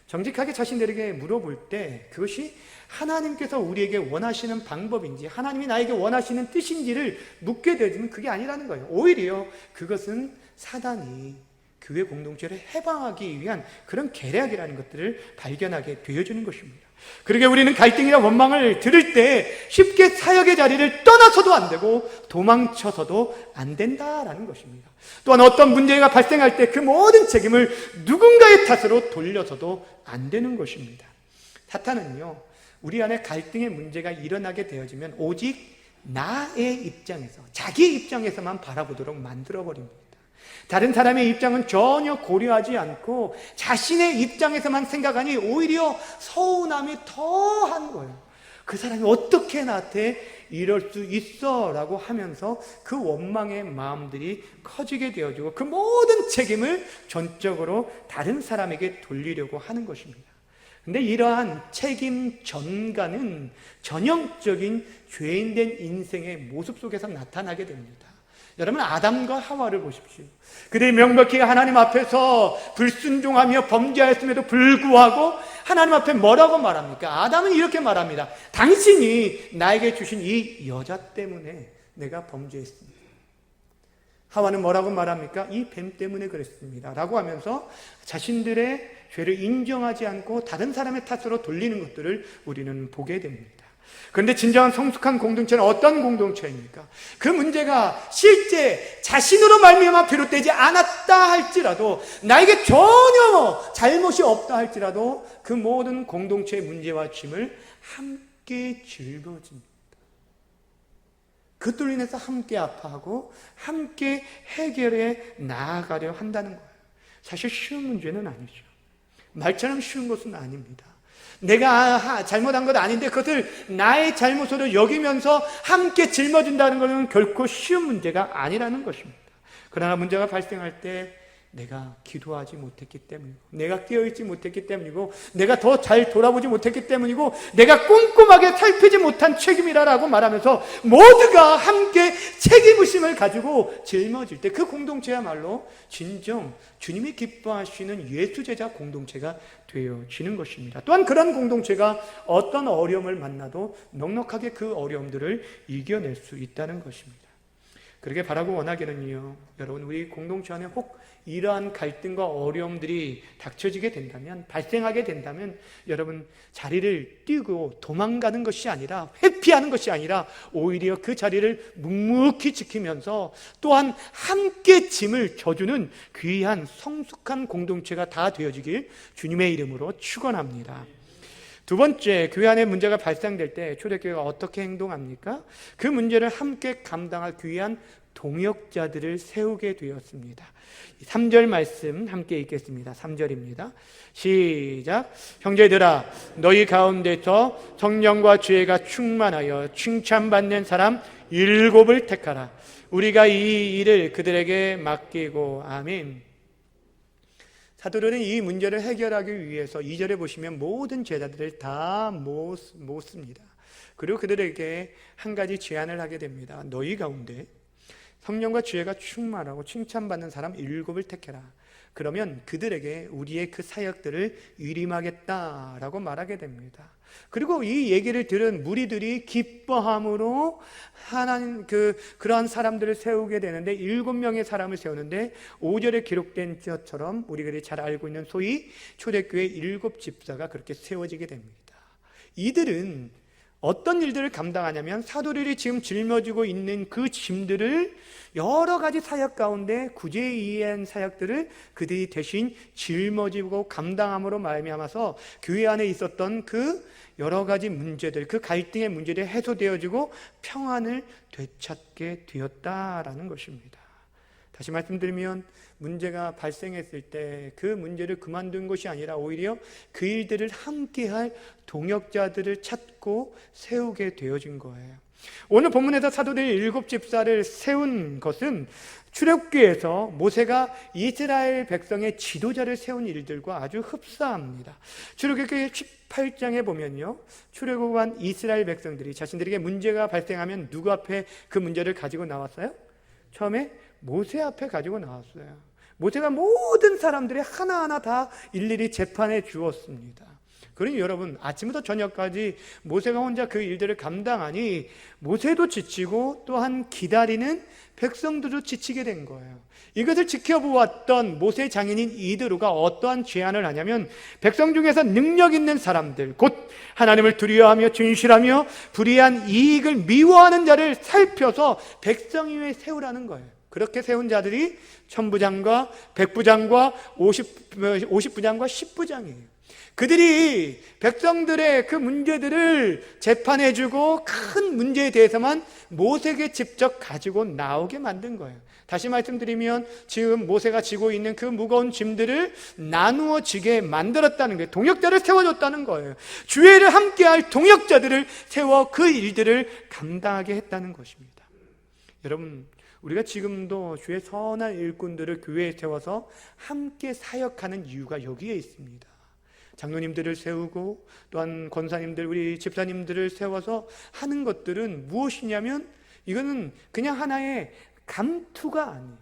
정직하게 자신들에게 물어볼 때 그것이 하나님께서 우리에게 원하시는 방법인지 하나님이 나에게 원하시는 뜻인지를 묻게 되면 그게 아니라는 거예요. 오히려 그것은 사단이 교회 공동체를 해방하기 위한 그런 계략이라는 것들을 발견하게 되어주는 것입니다. 그러게 우리는 갈등이나 원망을 들을 때 쉽게 사역의 자리를 떠나서도 안 되고 도망쳐서도 안 된다라는 것입니다. 또한 어떤 문제가 발생할 때 그 모든 책임을 누군가의 탓으로 돌려서도 안 되는 것입니다. 사탄은요, 우리 안에 갈등의 문제가 일어나게 되어지면 오직 나의 입장에서, 자기 입장에서만 바라보도록 만들어버립니다. 다른 사람의 입장은 전혀 고려하지 않고 자신의 입장에서만 생각하니 오히려 서운함이 더한 거예요. 그 사람이 어떻게 나한테 이럴 수 있어? 라고 하면서 그 원망의 마음들이 커지게 되어지고 그 모든 책임을 전적으로 다른 사람에게 돌리려고 하는 것입니다. 근데 이러한 책임 전가는 전형적인 죄인된 인생의 모습 속에서 나타나게 됩니다. 여러분, 아담과 하와를 보십시오. 그들이 명백히 하나님 앞에서 불순종하며 범죄하였음에도 불구하고 하나님 앞에 뭐라고 말합니까? 아담은 이렇게 말합니다. 당신이 나에게 주신 이 여자 때문에 내가 범죄했습니다. 하와는 뭐라고 말합니까? 이 뱀 때문에 그랬습니다 라고 하면서 자신들의 죄를 인정하지 않고 다른 사람의 탓으로 돌리는 것들을 우리는 보게 됩니다. 그런데 진정한 성숙한 공동체는 어떤 공동체입니까? 그 문제가 실제 자신으로 말미암아 비롯되지 않았다 할지라도, 나에게 전혀 잘못이 없다 할지라도 그 모든 공동체의 문제와 짐을 함께 짊어집니다. 그것들로 인해서 함께 아파하고 함께 해결해 나아가려 한다는 거예요. 사실 쉬운 문제는 아니죠. 말처럼 쉬운 것은 아닙니다. 내가 잘못한 것 아닌데 그것을 나의 잘못으로 여기면서 함께 짊어진다는 것은 결코 쉬운 문제가 아니라는 것입니다. 그러나 문제가 발생할 때 내가 기도하지 못했기 때문이고, 내가 깨어있지 못했기 때문이고, 내가 더 잘 돌아보지 못했기 때문이고, 내가 꼼꼼하게 살피지 못한 책임이라고 말하면서 모두가 함께 책임의식을 가지고 짊어질 때 그 공동체야말로 진정 주님이 기뻐하시는 예수제자 공동체가 되어지는 것입니다. 또한 그런 공동체가 어떤 어려움을 만나도 넉넉하게 그 어려움들을 이겨낼 수 있다는 것입니다. 그렇게 바라고 원하기는요, 여러분, 우리 공동체 안에 혹 이러한 갈등과 어려움들이 닥쳐지게 된다면, 발생하게 된다면, 여러분, 자리를 뛰고 도망가는 것이 아니라, 회피하는 것이 아니라 오히려 그 자리를 묵묵히 지키면서 또한 함께 짐을 져주는 귀한 성숙한 공동체가 다 되어지길 주님의 이름으로 축원합니다. 두 번째, 교회 안에 문제가 발생될 때 초대교회가 어떻게 행동합니까? 그 문제를 함께 감당할 귀한 동역자들을 세우게 되었습니다. 3절 말씀 함께 읽겠습니다. 3절입니다. 시작. 형제들아, 너희 가운데서 성령과 지혜가 충만하여 칭찬받는 사람 7을 택하라. 우리가 이 일을 그들에게 맡기고. 아멘. 사도들은 이 문제를 해결하기 위해서 2절에 보시면 모든 제자들을 다 모습니다. 그리고 그들에게 한 가지 제안을 하게 됩니다. 너희 가운데 성령과 지혜가 충만하고 칭찬받는 사람 7을 택해라. 그러면 그들에게 우리의 그 사역들을 위임하겠다라고 말하게 됩니다. 그리고 이 얘기를 들은 무리들이 기뻐함으로 하나님 그러한 사람들을 세우게 되는데 7명의 사람을 세우는데 5절에 기록된 것처럼 우리들이 잘 알고 있는 소위 초대교회 7 집사가 그렇게 세워지게 됩니다. 이들은 어떤 일들을 감당하냐면 사도들이 지금 짊어지고 있는 그 짐들을 여러 가지 사역 가운데 구제이한 사역들을 그들이 대신 짊어지고 감당함으로 말미암아서 교회 안에 있었던 그 여러 가지 문제들, 그 갈등의 문제들이 해소되어지고 평안을 되찾게 되었다라는 것입니다. 다시 말씀드리면 문제가 발생했을 때 그 문제를 그만둔 것이 아니라 오히려 그 일들을 함께할 동역자들을 찾고 세우게 되어진 거예요. 오늘 본문에서 사도들이 7 집사를 세운 것은 출애굽기에서 모세가 이스라엘 백성의 지도자를 세운 일들과 아주 흡사합니다. 출애굽기 18장에 보면요, 출애굽한 이스라엘 백성들이 자신들에게 문제가 발생하면 누구 앞에 그 문제를 가지고 나왔어요? 처음에 모세 앞에 가지고 나왔어요. 모세가 모든 사람들이 하나하나 다 일일이 재판해 주었습니다. 그러니 여러분, 아침부터 저녁까지 모세가 혼자 그 일들을 감당하니 모세도 지치고 또한 기다리는 백성들도 지치게 된 거예요. 이것을 지켜보았던 모세 장인인 이드로가 어떠한 제안을 하냐면, 백성 중에서 능력 있는 사람들, 곧 하나님을 두려워하며 진실하며 불의한 이익을 미워하는 자를 살펴서 백성 위에 세우라는 거예요. 그렇게 세운 자들이 천부장과 백부장과 50부장과 10부장이에요. 그들이 백성들의 그 문제들을 재판해주고 큰 문제에 대해서만 모세에게 직접 가지고 나오게 만든 거예요. 다시 말씀드리면 지금 모세가 지고 있는 그 무거운 짐들을 나누어 지게 만들었다는 거예요. 동역자를 세워줬다는 거예요. 주의 일을 함께할 동역자들을 세워 그 일들을 감당하게 했다는 것입니다. 여러분, 우리가 지금도 주의 선한 일꾼들을 교회에 세워서 함께 사역하는 이유가 여기에 있습니다. 장로님들을 세우고 또한 권사님들, 우리 집사님들을 세워서 하는 것들은 무엇이냐면 이거는 그냥 하나의 감투가 아니에요.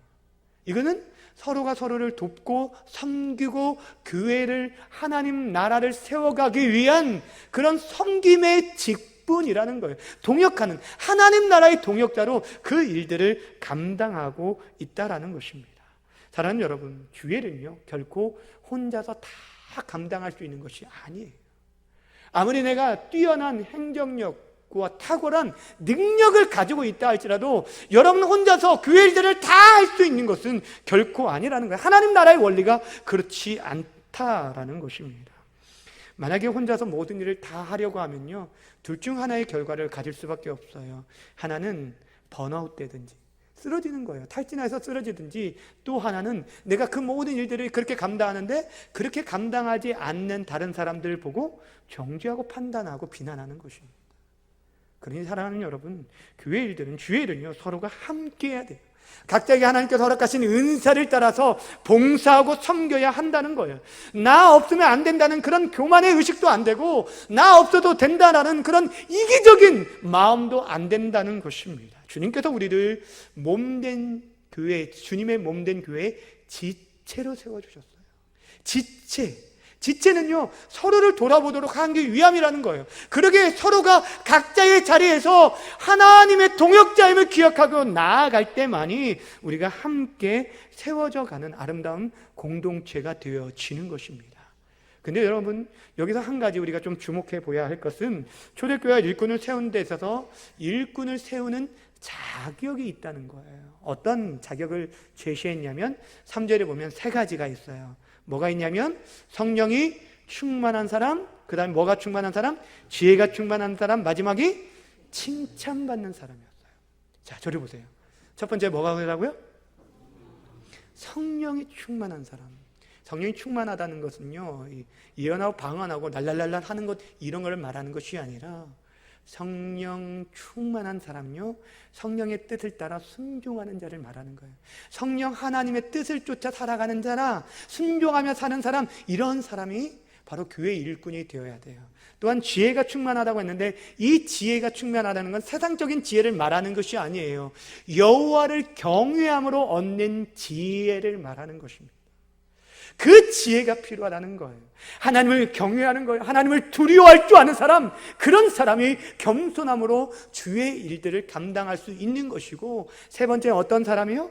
이거는 서로가 서로를 돕고 섬기고 교회를, 하나님 나라를 세워가기 위한 그런 섬김의 직분이라는 거예요. 동역하는, 하나님 나라의 동역자로 그 일들을 감당하고 있다라는 것입니다. 사랑하는 여러분, 교회는요 결코 혼자서 다 감당할 수 있는 것이 아니에요. 아무리 내가 뛰어난 행정력과 탁월한 능력을 가지고 있다 할지라도 여러분 혼자서 교회 일들을 다 할 수 있는 것은 결코 아니라는 거예요. 하나님 나라의 원리가 그렇지 않다라는 것입니다. 만약에 혼자서 모든 일을 다 하려고 하면요, 둘 중 하나의 결과를 가질 수밖에 없어요. 하나는 번아웃 되든지 쓰러지는 거예요. 탈진해서 쓰러지든지, 또 하나는 내가 그 모든 일들을 그렇게 감당하는데 그렇게 감당하지 않는 다른 사람들을 보고 정죄하고 판단하고 비난하는 것입니다. 그러니 사랑하는 여러분, 교회 일들은, 주의 일은요 서로가 함께 해야 돼요. 각자에게 하나님께서 허락하신 은사를 따라서 봉사하고 섬겨야 한다는 거예요. 나 없으면 안 된다는 그런 교만의 의식도 안 되고, 나 없어도 된다라는 그런 이기적인 마음도 안 된다는 것입니다. 주님께서 우리를 몸된 교회, 주님의 몸된 교회의 지체로 세워주셨어요. 지체는요 서로를 돌아보도록 하기 위함이라는 거예요. 그러게 서로가 각자의 자리에서 하나님의 동역자임을 기억하고 나아갈 때만이 우리가 함께 세워져 가는 아름다운 공동체가 되어지는 것입니다. 근데 여러분, 여기서 한 가지 우리가 좀 주목해 보아야 할 것은, 초대교회와 일꾼을 세우는 데 있어서 일꾼을 세우는 자격이 있다는 거예요. 어떤 자격을 제시했냐면 3절에 보면 세 가지가 있어요. 뭐가 있냐면 성령이 충만한 사람, 그 다음에 뭐가 충만한 사람? 지혜가 충만한 사람, 마지막이 칭찬받는 사람이었어요. 자, 저리 보세요. 첫 번째 뭐가 그러라고요? 성령이 충만한 사람. 성령이 충만하다는 것은요, 예언하고 방언하고 랄랄랄랄 하는 것, 이런 걸 말하는 것이 아니라, 성령 충만한 사람요, 성령의 뜻을 따라 순종하는 자를 말하는 거예요. 성령 하나님의 뜻을 쫓아 살아가는 자라, 순종하며 사는 사람, 이런 사람이 바로 교회 일꾼이 되어야 돼요. 또한 지혜가 충만하다고 했는데, 이 지혜가 충만하다는 건 세상적인 지혜를 말하는 것이 아니에요. 여호와를 경외함으로 얻는 지혜를 말하는 것입니다. 그 지혜가 필요하다는 거예요. 하나님을 경외하는 거예요. 하나님을 두려워할 줄 아는 사람, 그런 사람이 겸손함으로 주의 일들을 감당할 수 있는 것이고, 세 번째 어떤 사람이요?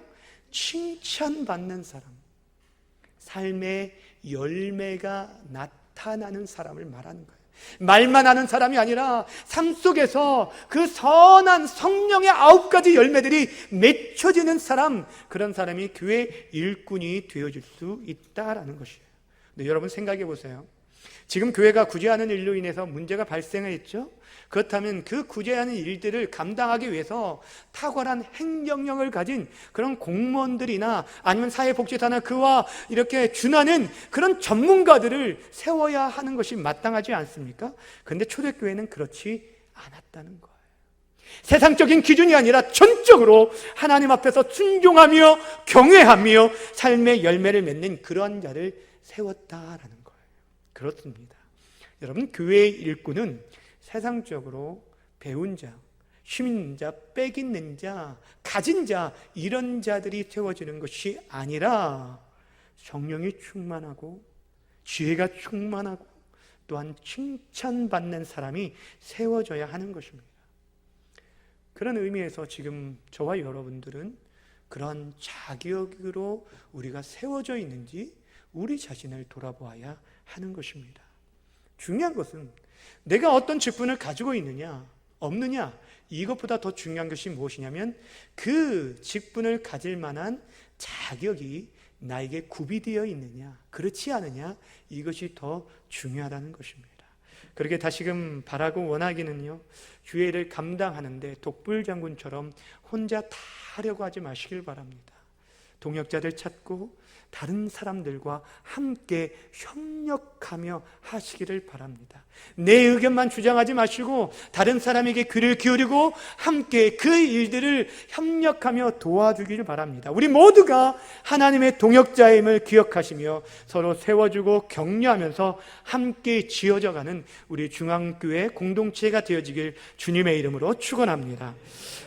칭찬받는 사람, 삶의 열매가 나타나는 사람을 말하는 거예요. 말만 하는 사람이 아니라 삶 속에서 그 선한 성령의 9가지 열매들이 맺혀지는 사람, 그런 사람이 교회 일꾼이 되어질 수 있다라는 것이에요. 근데 여러분 생각해 보세요. 지금 교회가 구제하는 일로 인해서 문제가 발생했죠? 그렇다면 그 구제하는 일들을 감당하기 위해서 탁월한 행정력을 가진 그런 공무원들이나 아니면 사회복지사나 그와 이렇게 준하는 그런 전문가들을 세워야 하는 것이 마땅하지 않습니까? 그런데 초대교회는 그렇지 않았다는 거예요. 세상적인 기준이 아니라 전적으로 하나님 앞에서 순종하며 경외하며 삶의 열매를 맺는 그러한 자를 세웠다라는 거예요. 그렇습니다. 여러분, 교회의 일꾼은 세상적으로 배운 자, 힘있는 자, 빽 있는 자, 가진 자, 이런 자들이 세워지는 것이 아니라 성령이 충만하고 지혜가 충만하고 또한 칭찬받는 사람이 세워져야 하는 것입니다. 그런 의미에서 지금 저와 여러분들은 그런 자격으로 우리가 세워져 있는지 우리 자신을 돌아보아야 하는 것입니다. 중요한 것은 내가 어떤 직분을 가지고 있느냐 없느냐, 이것보다 더 중요한 것이 무엇이냐면 그 직분을 가질 만한 자격이 나에게 구비되어 있느냐, 그렇지 않느냐, 이것이 더 중요하다는 것입니다. 그렇게 다시금 바라고 원하기는요, 주의 일을 감당하는데 독불장군처럼 혼자 다 하려고 하지 마시길 바랍니다. 동역자들 찾고 다른 사람들과 함께 협력하며 하시기를 바랍니다. 내 의견만 주장하지 마시고 다른 사람에게 귀를 기울이고 함께 그 일들을 협력하며 도와주기를 바랍니다. 우리 모두가 하나님의 동역자임을 기억하시며 서로 세워주고 격려하면서 함께 지어져가는 우리 중앙교회 공동체가 되어지길 주님의 이름으로 축원합니다.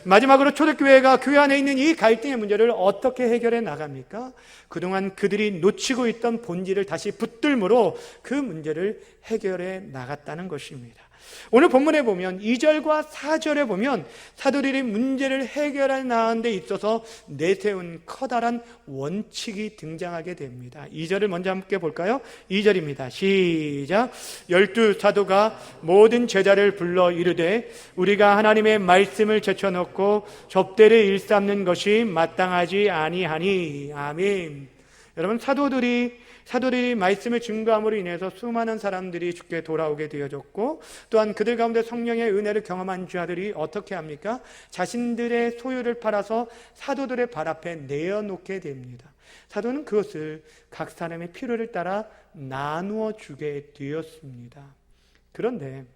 마지막으로 초대교회가 교회 안에 있는 이 갈등의 문제를 어떻게 해결해 나갑니까? 그동안 그들이 놓치고 있던 본질을 다시 붙들므로 그 문제를 해결해 나갔다는 것입니다. 오늘 본문에 보면 2절과 4절에 보면 사도들이 문제를 해결해 나가는 데 있어서 내세운 커다란 원칙이 등장하게 됩니다. 2절을 먼저 함께 볼까요? 2절입니다. 시작. 12사도가 모든 제자를 불러 이르되 우리가 하나님의 말씀을 제쳐놓고 접대를 일삼는 것이 마땅하지 아니하니. 아멘. 여러분, 사도들이 말씀을 증거함으로 인해서 수많은 사람들이 주께 돌아오게 되어졌고, 또한 그들 가운데 성령의 은혜를 경험한 자들이 어떻게 합니까? 자신들의 소유를 팔아서 사도들의 발 앞에 내어놓게 됩니다. 사도는 그것을 각 사람의 필요를 따라 나누어 주게 되었습니다. 그런데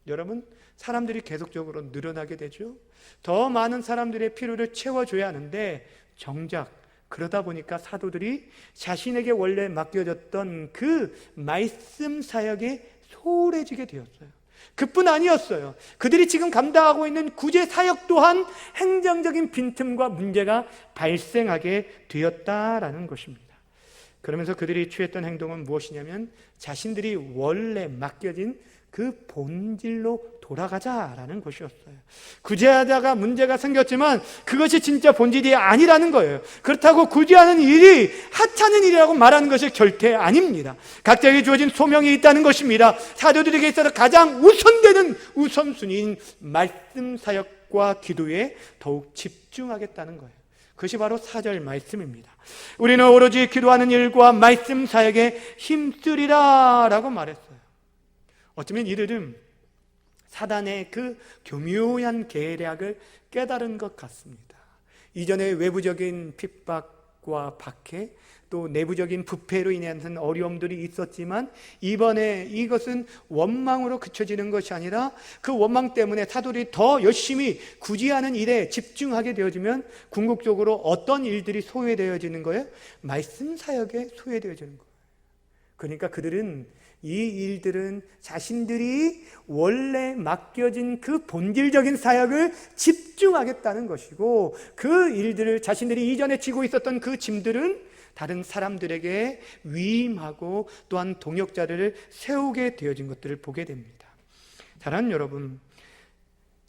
여러분, 사람들이 계속적으로 늘어나게 되죠. 더 많은 사람들의 필요를 채워줘야 하는데 정작 그러다 보니까 사도들이 자신에게 원래 맡겨졌던 그 말씀 사역에 소홀해지게 되었어요. 그뿐 아니었어요. 그들이 지금 감당하고 있는 구제 사역 또한 행정적인 빈틈과 문제가 발생하게 되었다라는 것입니다. 그러면서 그들이 취했던 행동은 무엇이냐면 자신들이 원래 맡겨진 그 본질로 돌아가자라는 것이었어요. 구제하다가 문제가 생겼지만 그것이 진짜 본질이 아니라는 거예요. 그렇다고 구제하는 일이 하찮은 일이라고 말하는 것이 절대 아닙니다. 각자에게 주어진 소명이 있다는 것입니다. 사도들에게 있어서 가장 우선되는 우선순위인 말씀 사역과 기도에 더욱 집중하겠다는 거예요. 그것이 바로 4절 말씀입니다. 우리는 오로지 기도하는 일과 말씀 사역에 힘쓰리라 라고 말했어요. 어쩌면 이들은 사단의 그 교묘한 계략을 깨달은 것 같습니다. 이전에 외부적인 핍박과 박해, 또 내부적인 부패로 인한 어려움들이 있었지만 이번에 이것은 원망으로 그쳐지는 것이 아니라 그 원망 때문에 사도들이 더 열심히 구제하는 일에 집중하게 되어지면 궁극적으로 어떤 일들이 소외되어지는 거예요? 말씀 사역에 소외되어지는 거예요. 그러니까 그들은 이 일들은 자신들이 원래 맡겨진 그 본질적인 사역을 집중하겠다는 것이고, 그 일들을 자신들이 이전에 지고 있었던 그 짐들은 다른 사람들에게 위임하고 또한 동역자들을 세우게 되어진 것들을 보게 됩니다. 사랑하는 여러분,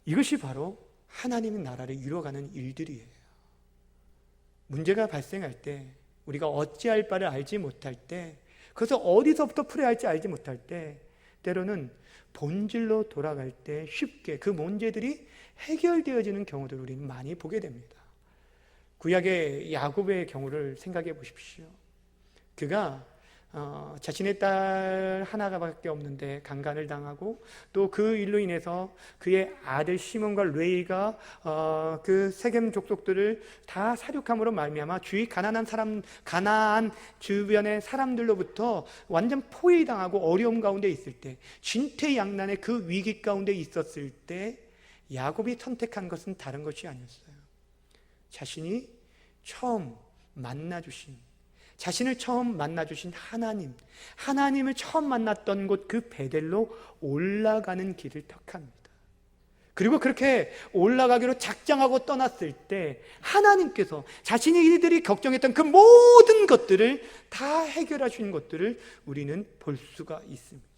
이것이 바로 하나님의 나라를 이루어가는 일들이에요. 문제가 발생할 때, 우리가 어찌할 바를 알지 못할 때, 그래서 어디서부터 풀어야 할지 알지 못할 때, 때로는 본질로 돌아갈 때 쉽게 그 문제들이 해결되어지는 경우들을 우리는 많이 보게 됩니다. 구약의 야곱의 경우를 생각해 보십시오. 그가 자신의 딸 하나가밖에 없는데 강간을 당하고, 또 그 일로 인해서 그의 아들 시몬과 레이가 그 세겜 족속들을 다 사륙함으로 말미암아 주위 가나안 주변의 사람들로부터 완전 포위당하고 어려움 가운데 있을 때, 진퇴양난의 그 위기 가운데 있었을 때 야곱이 선택한 것은 다른 것이 아니었어요. 자신이 처음 자신을 처음 만나주신 하나님을 처음 만났던 곳 그 베델로 올라가는 길을 택합니다. 그리고 그렇게 올라가기로 작정하고 떠났을 때 하나님께서 자신들이 걱정했던 그 모든 것들을 다 해결하시는 것들을 우리는 볼 수가 있습니다.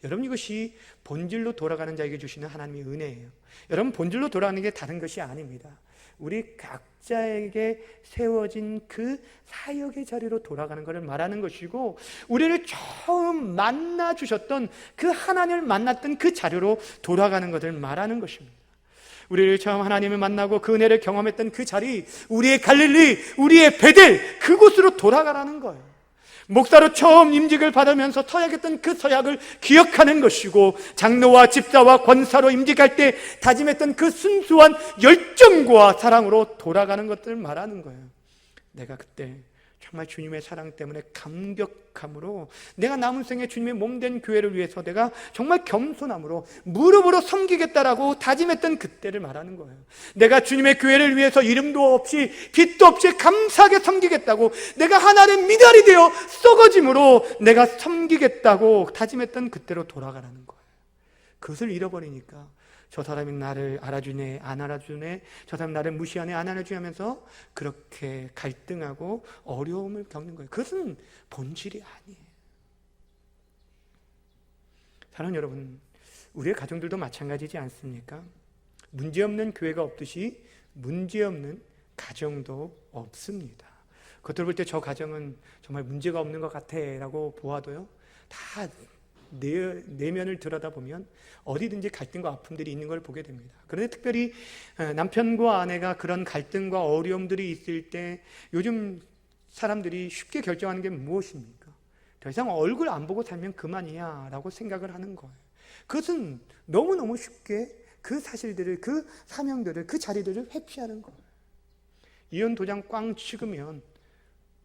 여러분, 이것이 본질로 돌아가는 자에게 주시는 하나님의 은혜예요. 여러분, 본질로 돌아가는 게 다른 것이 아닙니다. 우리 각자에게 세워진 그 사역의 자리로 돌아가는 것을 말하는 것이고, 우리를 처음 만나 주셨던 그 하나님을 만났던 그 자리로 돌아가는 것을 말하는 것입니다. 우리를 처음 하나님을 만나고 그 은혜를 경험했던 그 자리, 우리의 갈릴리, 우리의 베델, 그곳으로 돌아가라는 거예요. 목사로 처음 임직을 받으면서 서약했던 그 서약을 기억하는 것이고, 장로와 집사와 권사로 임직할 때 다짐했던 그 순수한 열정과 사랑으로 돌아가는 것들을 말하는 거예요. 내가 그때 정말 주님의 사랑 때문에 감격함으로, 내가 남은 생에 주님의 몸된 교회를 위해서 내가 정말 겸손함으로 무릎으로 섬기겠다라고 다짐했던 그때를 말하는 거예요. 내가 주님의 교회를 위해서 이름도 없이 빚도 없이 감사하게 섬기겠다고, 내가 하나님의 미달이 되어 썩어짐으로 내가 섬기겠다고 다짐했던 그때로 돌아가라는 거예요. 그것을 잃어버리니까 저 사람이 나를 알아주네, 안 알아주네, 저 사람이 나를 무시하네, 안 알아주네 하면서 그렇게 갈등하고 어려움을 겪는 거예요. 그것은 본질이 아니에요. 사랑하는 여러분, 우리의 가정들도 마찬가지지 않습니까? 문제없는 교회가 없듯이 문제없는 가정도 없습니다. 겉으로 볼 때 저 가정은 정말 문제가 없는 것 같아 라고 보아도요, 다 내면을 들여다보면 어디든지 갈등과 아픔들이 있는 걸 보게 됩니다. 그런데 특별히 남편과 아내가 그런 갈등과 어려움들이 있을 때 요즘 사람들이 쉽게 결정하는 게 무엇입니까? 더 이상 얼굴 안 보고 살면 그만이야 라고 생각을 하는 거예요. 그것은 너무너무 쉽게 그 사실들을, 그 사명들을, 그 자리들을 회피하는 거예요. 이혼 도장 꽝 찍으면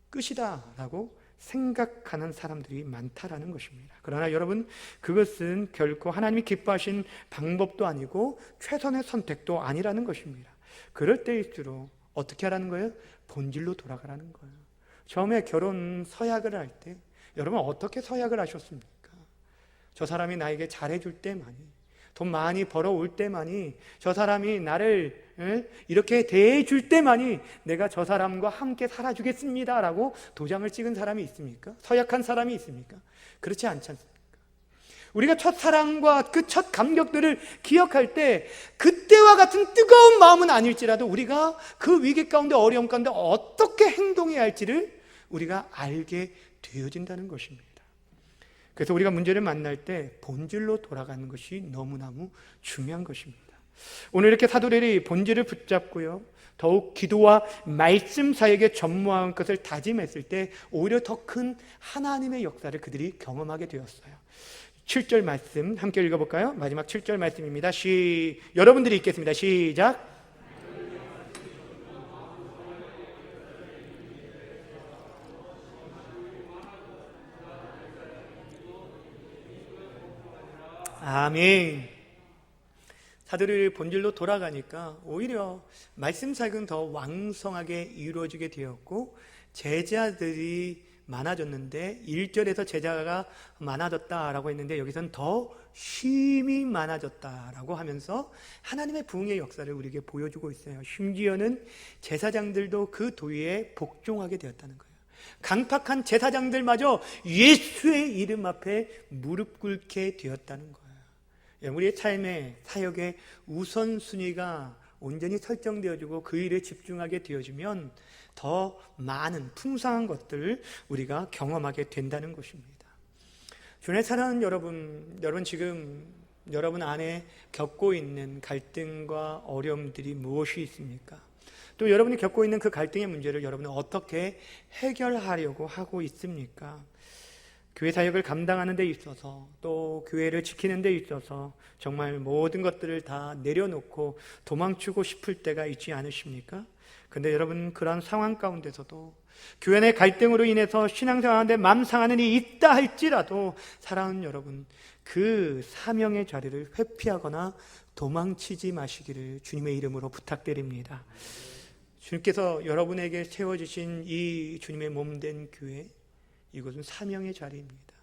끝이다 라고 생각하는 사람들이 많다라는 것입니다. 그러나 여러분, 그것은 결코 하나님이 기뻐하신 방법도 아니고 최선의 선택도 아니라는 것입니다. 그럴 때일수록 어떻게 하라는 거예요? 본질로 돌아가라는 거예요. 처음에 결혼 서약을 할 때 여러분 어떻게 서약을 하셨습니까? 저 사람이 나에게 잘해줄 때만이, 돈 많이 벌어올 때만이, 저 사람이 나를 이렇게 대해줄 때만이 내가 저 사람과 함께 살아주겠습니다 라고 도장을 찍은 사람이 있습니까? 서약한 사람이 있습니까? 그렇지 않지 않습니까? 우리가 첫사랑과 그 첫 감격들을 기억할 때 그때와 같은 뜨거운 마음은 아닐지라도 우리가 그 위기 가운데, 어려움 가운데 어떻게 행동해야 할지를 우리가 알게 되어진다는 것입니다. 그래서 우리가 문제를 만날 때 본질로 돌아가는 것이 너무너무 중요한 것입니다. 오늘 이렇게 사도들이 본질을 붙잡고요, 더욱 기도와 말씀 사역에 전무한 것을 다짐했을 때 오히려 더 큰 하나님의 역사를 그들이 경험하게 되었어요. 7절 말씀 함께 읽어볼까요? 마지막 7절 말씀입니다. 여러분들이 읽겠습니다. 시작. 아멘. 사도들이 본질로 돌아가니까 오히려 말씀 사역은 더 왕성하게 이루어지게 되었고, 제자들이 많아졌는데 1절에서 제자가 많아졌다라고 했는데 여기서는 더 쉼이 많아졌다라고 하면서 하나님의 부흥의 역사를 우리에게 보여주고 있어요. 심지어는 제사장들도 그 도의에 복종하게 되었다는 거예요. 강팍한 제사장들마저 예수의 이름 앞에 무릎 꿇게 되었다는 거예요. 우리의 삶의 사역의 우선순위가 온전히 설정되어지고 그 일에 집중하게 되어지면 더 많은 풍성한 것들을 우리가 경험하게 된다는 것입니다. 주님의 사랑하는 여러분 지금 여러분 안에 겪고 있는 갈등과 어려움들이 무엇이 있습니까? 또 여러분이 겪고 있는 그 갈등의 문제를 여러분은 어떻게 해결하려고 하고 있습니까? 교회 사역을 감당하는 데 있어서, 또 교회를 지키는 데 있어서 정말 모든 것들을 다 내려놓고 도망치고 싶을 때가 있지 않으십니까? 근데 여러분, 그런 상황 가운데서도 교회 내 갈등으로 인해서 신앙생활하는데 마음 상하는 일이 있다 할지라도 사랑하는 여러분, 그 사명의 자리를 회피하거나 도망치지 마시기를 주님의 이름으로 부탁드립니다. 주님께서 여러분에게 세워주신 이 주님의 몸된 교회, 이곳은 사명의 자리입니다.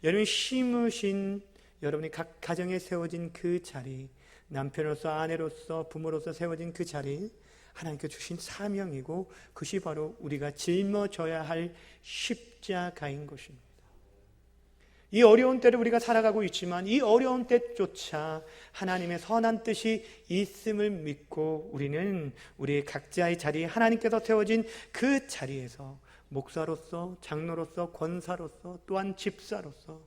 여러분이 심으신, 여러분이 각 가정에 세워진 그 자리, 남편으로서, 아내로서, 부모로서 세워진 그 자리, 하나님께서 주신 사명이고 그것이 바로 우리가 짊어져야 할 십자가인 것입니다. 이 어려운 때를 우리가 살아가고 있지만 이 어려운 때조차 하나님의 선한 뜻이 있음을 믿고 우리는 우리 각자의 자리에 하나님께서 세워진 그 자리에서 목사로서, 장로로서, 권사로서, 또한 집사로서,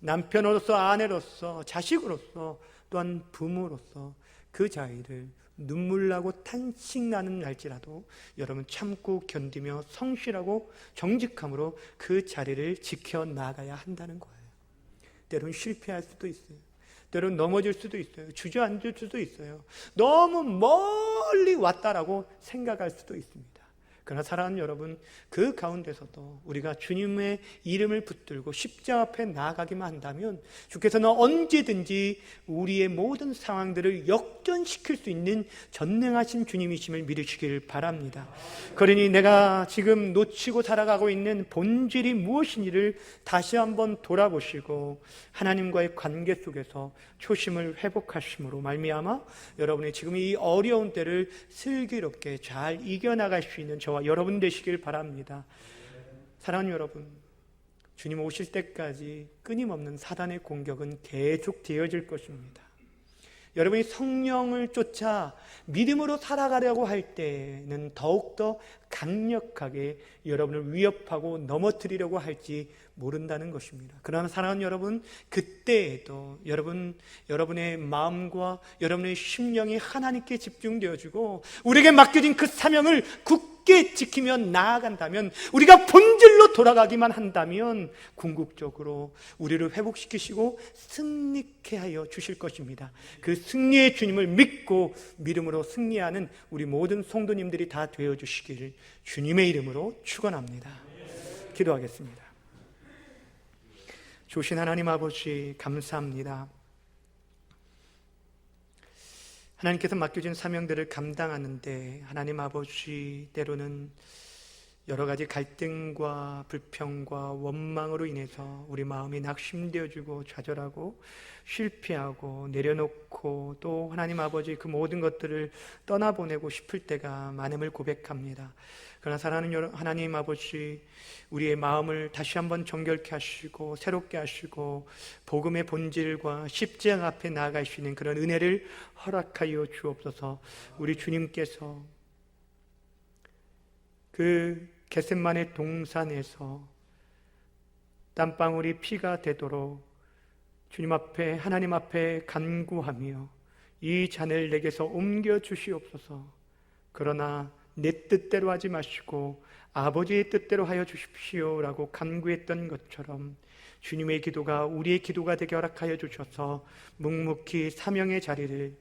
남편으로서, 아내로서, 자식으로서 또한 부모로서 그 자의를 눈물 나고 탄식 나는 날지라도 여러분 참고 견디며 성실하고 정직함으로 그 자리를 지켜나가야 한다는 거예요. 때로는 실패할 수도 있어요. 때로는 넘어질 수도 있어요. 주저앉을 수도 있어요. 너무 멀리 왔다라고 생각할 수도 있습니다. 그러나 사랑하는 여러분, 그 가운데서도 우리가 주님의 이름을 붙들고 십자가 앞에 나아가기만 한다면 주께서는 언제든지 우리의 모든 상황들을 역전시킬 수 있는 전능하신 주님이심을 믿으시길 바랍니다. 그러니 내가 지금 놓치고 살아가고 있는 본질이 무엇인지를 다시 한번 돌아보시고 하나님과의 관계 속에서 초심을 회복하심으로 말미암아 여러분이 지금 이 어려운 때를 슬기롭게 잘 이겨나갈 수 있는 저와 여러분 되시길 바랍니다. 사랑하는 여러분, 주님 오실 때까지 끊임없는 사단의 공격은 계속 되어질 것입니다. 여러분이 성령을 쫓아 믿음으로 살아가려고 할 때는 더욱더 강력하게 여러분을 위협하고 넘어뜨리려고 할지 모른다는 것입니다. 그러나 사랑하는 여러분, 그때에도 여러분의 마음과 여러분의 심령이 하나님께 집중되어지고 우리에게 맡겨진 그 사명을 굳게 지키며 나아간다면, 우리가 본질로 돌아가기만 한다면 궁극적으로 우리를 회복시키시고 승리케 하여 주실 것입니다. 그 승리의 주님을 믿고 믿음으로 승리하는 우리 모든 성도님들이 다 되어주시기를 주님의 이름으로 축원합니다. 기도하겠습니다. 좋으신 하나님 아버지, 감사합니다. 하나님께서 맡겨진 사명들을 감당하는데 하나님 아버지, 때로는 여러 가지 갈등과 불평과 원망으로 인해서 우리 마음이 낙심되어지고 좌절하고 실패하고 내려놓고 또 하나님 아버지 그 모든 것들을 떠나보내고 싶을 때가 많음을 고백합니다. 그러나 사랑하는 하나님 아버지, 우리의 마음을 다시 한번 정결케 하시고 새롭게 하시고 복음의 본질과 십자가 앞에 나아갈 수 있는 그런 은혜를 허락하여 주옵소서. 우리 주님께서 그 겟세마네 동산에서 땀방울이 피가 되도록 주님 앞에, 하나님 앞에 간구하며 이 잔을 내게서 옮겨 주시옵소서. 그러나 내 뜻대로 하지 마시고 아버지의 뜻대로 하여 주십시오라고 간구했던 것처럼 주님의 기도가 우리의 기도가 되게 허락하여 주셔서 묵묵히 사명의 자리를,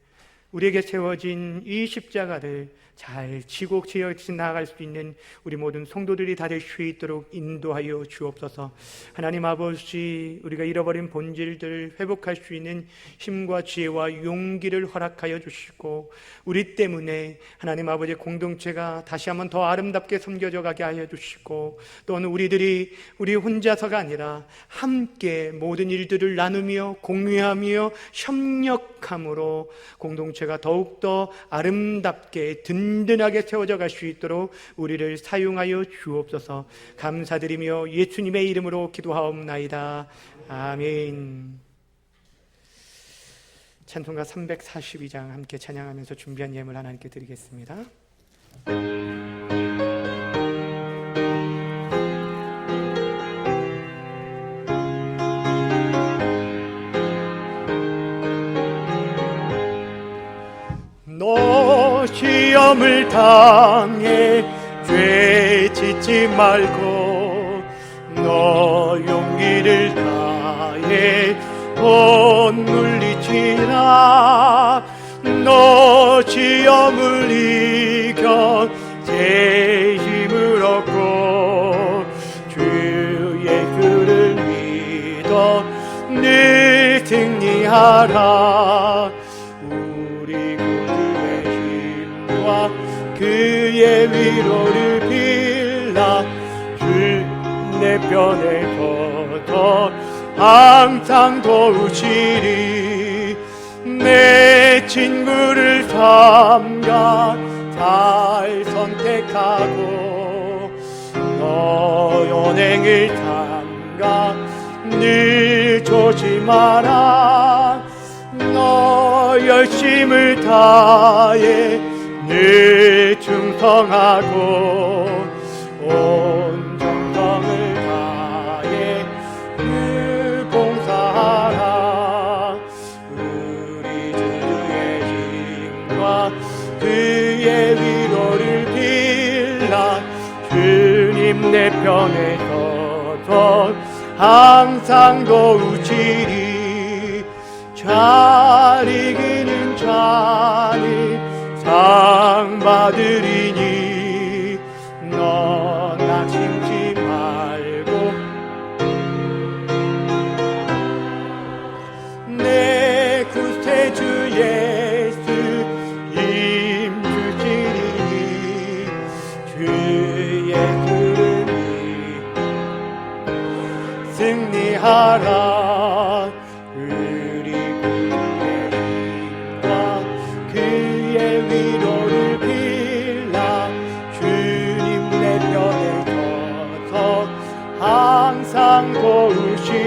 우리에게 세워진 이 십자가를 잘 지고 지어지 나아갈 수 있는 우리 모든 성도들이 다 될 수 있도록 인도하여 주옵소서. 하나님 아버지, 우리가 잃어버린 본질들을 회복할 수 있는 힘과 지혜와 용기를 허락하여 주시고 우리 때문에 하나님 아버지의 공동체가 다시 한번 더 아름답게 섬겨져 가게 하여 주시고, 또는 우리 혼자서가 아니라 함께 모든 일들을 나누며 공유하며 협력함으로 공동체가 더욱더 아름답게 든든하게 세워져 갈 수 있도록 우리를 사용하여 주옵소서. 감사드리며 예수님의 이름으로 기도하옵나이다. 아멘. 찬송가 342장 함께 찬양하면서 준비한 예물 하나님께 드리겠습니다. 너 시험을 당해 죄 짓지 말고 너 용기를 다해 못 물리치라. 너 시험을 이겨 제 힘을 얻고 주 예수를 믿어 늘 승리하라. 우리 구주의 힘과 그의 위로를 빌라. 주 내 편에 서서 항상 도우시리. 내 친구를 삼가 잘 선택하고 너 연행을 삼가 늘 조심하라. 너 열심을 다해 늘 충성하고 온 정성을 다해 늘 봉사하라. 우리 내 편에 서서 항상 도우시리. 잘 이기는 자니 상 받으리니 너 낙심치 말고 내 구세주 예수 힘 주시리니 주 예수니 승리하라. 우리 구의 힘과 그의 위로를 빌라. 주님 내 편에 서서 항상 도우시리.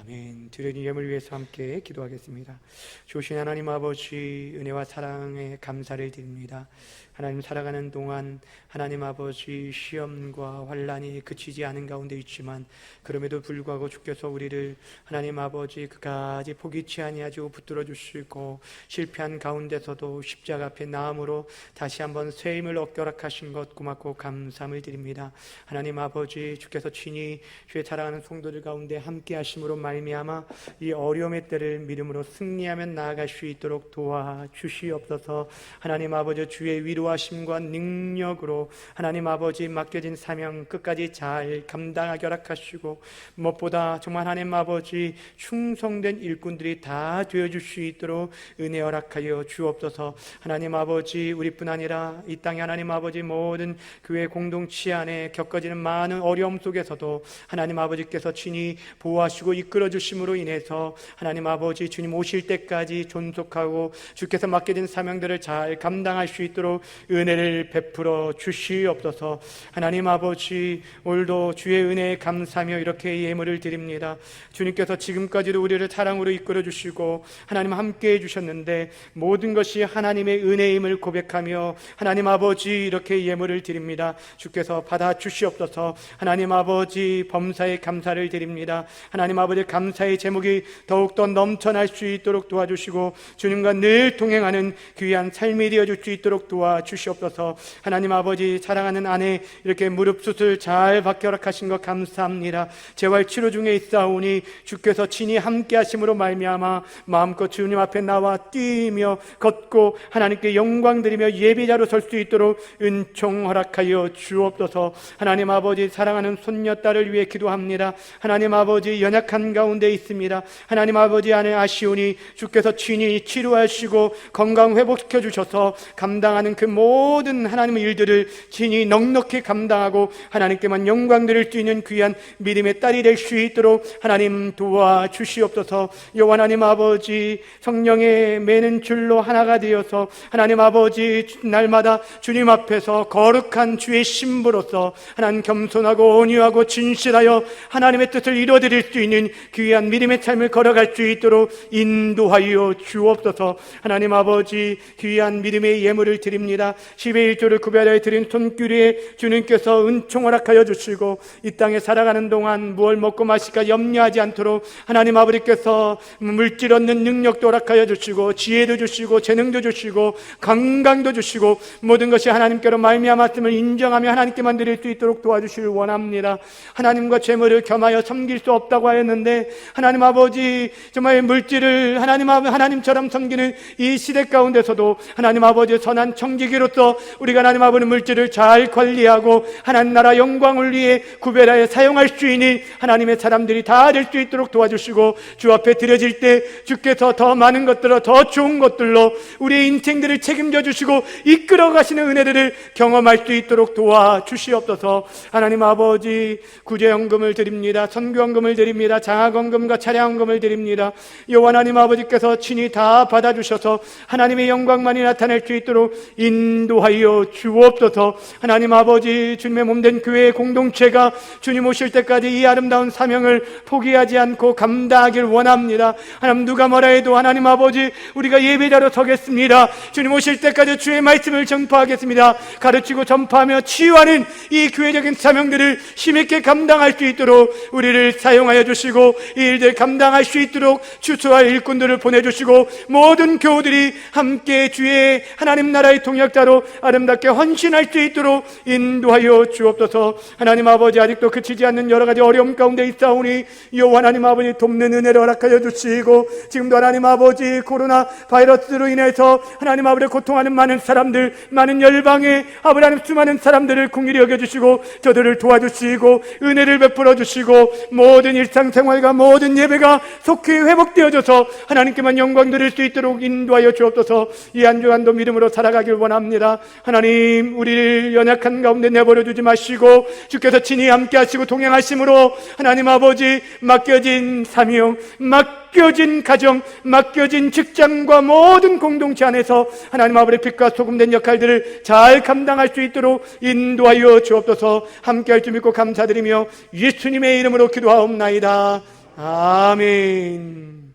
아멘. 드리는 예물 위해서 함께 기도하겠습니다. 좋으신 하나님 아버지, 은혜와 사랑에 감사를 드립니다. 하나님, 살아가는 동안 하나님 아버지 시험과 환난이 그치지 않은 가운데 있지만 그럼에도 불구하고 주께서 우리를 하나님 아버지 그까지 포기치 아니하시고 붙들어 주시고 실패한 가운데서도 십자가 앞에 나음으로 다시 한번 새 힘을 얻게 허락하신 것 고맙고 감사함을 드립니다. 하나님 아버지, 주께서 친히 주의 사랑하는 성도들 가운데 함께 하심으로 말미암아 이 어려움의 때를 믿음으로 승리하며 나아갈 수 있도록 도와주시옵소서. 하나님 아버지, 주의 위로하심과 능력으로 하나님 아버지 맡겨진 사명 끝까지 잘 감당하게 허락하시고 무엇보다 정말 하나님 아버지 충성된 일꾼들이 다 되어줄 수 있도록 은혜 허락하여 주옵소서. 하나님 아버지, 우리뿐 아니라 이 땅에 하나님 아버지 모든 교회 공동체 안에 겪어지는 많은 어려움 속에서도 하나님 아버지께서 친히 보호하시고 이끌어 주심으로 인해서 하나님 아버지 주님 오실 때까지 존속하고 주께서 맡겨진 사명들을 잘 감당할 수 있도록 은혜를 베풀어 주시옵소서. 하나님 아버지, 오늘도 주의 은혜에 감사하며 이렇게 예물을 드립니다. 주님께서 지금까지도 우리를 사랑으로 이끌어 주시고 하나님 함께 해주셨는데 모든 것이 하나님의 은혜임을 고백하며 하나님 아버지 이렇게 예물을 드립니다. 주께서 받아 주시옵소서. 하나님 아버지, 범사에 감사를 드립니다. 하나님 아버지, 감사의 제목이 더욱더 넘쳐날 수 있도록 도와주시고 주님과 늘 동행하는 귀한 삶이 되어줄 수 있도록 도와주시옵소서. 하나님 아버지, 사랑하는 아내 이렇게 무릎 수술 잘 받게 허락하신 것 감사합니다. 재활 치료 중에 있사오니 주께서 친히 함께 하심으로 말미암아 마음껏 주님 앞에 나와 뛰며 걷고 하나님께 영광 드리며 예배자로 설 수 있도록 은총 허락하여 주옵소서. 하나님 아버지, 사랑하는 손녀딸을 위해 기도합니다. 하나님 아버지, 연약한 가운데 있습니다. 하나님 아버지, 안에 아시오니 주께서 친히 치료하시고 건강 회복시켜 주셔서 감당하는 그 모든 하나님의 일들을 친히 넉넉히 감당하고 하나님께만 영광 드릴 수 있는 귀한 믿음의 딸이 될 수 있도록 하나님 도와주시옵소서. 여호와 하나님 아버지, 성령의 매는 줄로 하나가 되어서 하나님 아버지 날마다 주님 앞에서 거룩한 주의 신부로서 하나님 겸손하고 온유하고 진실하여 하나님의 뜻을 이루어드릴 수 있는 귀한 믿음의 삶을 걸어갈 수 있도록 인도하여 주옵소서. 하나님 아버지, 귀한 믿음의 예물을 드립니다. 10의 1조를 구별하여 드린 손길에 주님께서 은총 허락하여 주시고 이 땅에 살아가는 동안 무엇 먹고 마실까 염려하지 않도록 하나님 아버지께서 물질 얻는 능력도 허락하여 주시고 지혜도 주시고 재능도 주시고 건강도 주시고 모든 것이 하나님께로 말미암았음을 인정하며 하나님께만 드릴 수 있도록 도와주시길 원합니다. 하나님과 재물을 겸하여 섬길 수 없다고 하였는데 하나님 아버지, 정말 물질을 하나님처럼 섬기는 이 시대 가운데서도 하나님 아버지 선한 청지기로서 우리가 하나님 아버지 물질을 잘 관리하고 하나님 나라 영광을 위해 구별하여 사용할 수 있는 하나님의 사람들이 다 될 수 있도록 도와주시고 주 앞에 드려질 때 주께서 더 많은 것들로 더 좋은 것들로 우리의 인생들을 책임져 주시고 이끌어 가시는 은혜들을 경험할 수 있도록 도와주시옵소서. 하나님 아버지, 구제연금을 드립니다. 선교연금을 드립니다. 장학원금과 차량원금을 드립니다. 여호와 하나님 아버지께서 친히 다 받아주셔서 하나님의 영광만이 나타날 수 있도록 인도하여 주옵소서. 하나님 아버지, 주님의 몸된 교회의 공동체가 주님 오실 때까지 이 아름다운 사명을 포기하지 않고 감당하길 원합니다. 하나님, 누가 뭐라 해도 하나님 아버지, 우리가 예배자로 서겠습니다. 주님 오실 때까지 주의 말씀을 전파하겠습니다. 가르치고 전파하며 치유하는 이 교회적인 사명들을 힘있게 감당할 수 있도록 우리를 사용하여 주시고 이 일들 감당할 수 있도록 주수와 일꾼들을 보내주시고 모든 교우들이 함께 주의 하나님 나라의 통역자로 아름답게 헌신할 수 있도록 인도하여 주옵소서. 하나님 아버지, 아직도 그치지 않는 여러 가지 어려움 가운데 있사오니 여호와 하나님 아버지 돕는 은혜를 허락하여 주시고, 지금도 하나님 아버지 코로나 바이러스로 인해서 하나님 아버지 고통하는 많은 사람들, 많은 열방의 하나님 수많은 사람들을 긍휼히 여겨주시고 저들을 도와주시고 은혜를 베풀어 주시고 모든 일상생활과 모든 예배가 속히 회복되어져서 하나님께만 영광 드릴 수 있도록 인도하여 주옵소서. 이 한 주간도 믿음으로 살아가길 원합니다. 하나님, 우리를 연약한 가운데 내버려 두지 마시고 주께서 친히 함께 하시고 동행하심으로 하나님 아버지 맡겨진 사명, 맡겨진 가정, 맡겨진 직장과 모든 공동체 안에서 하나님 아버지의 빛과 소금된 역할들을 잘 감당할 수 있도록 인도하여 주옵소서. 함께할 줄 믿고 감사드리며 예수님의 이름으로 기도하옵나이다. 아멘.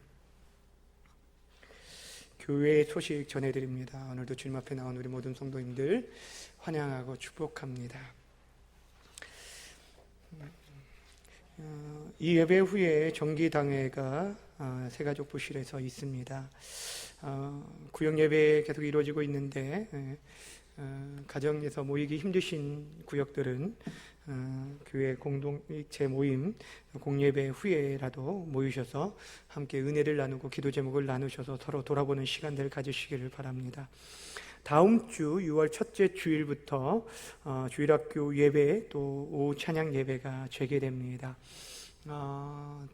교회의 소식 전해드립니다. 오늘도 주님 앞에 나온 우리 모든 성도님들 환영하고 축복합니다. 이 예배 후에 정기당회가 새가족 부실에서 있습니다. 구역 예배 계속 이루어지고 있는데 가정에서 모이기 힘드신 구역들은 교회 공동체 모임 공예배 후에라도 모이셔서 함께 은혜를 나누고 기도 제목을 나누셔서 서로 돌아보는 시간들을 가지시기를 바랍니다. 다음 주 6월 첫째 주일부터 주일학교 예배 또 오후 찬양 예배가 재개됩니다.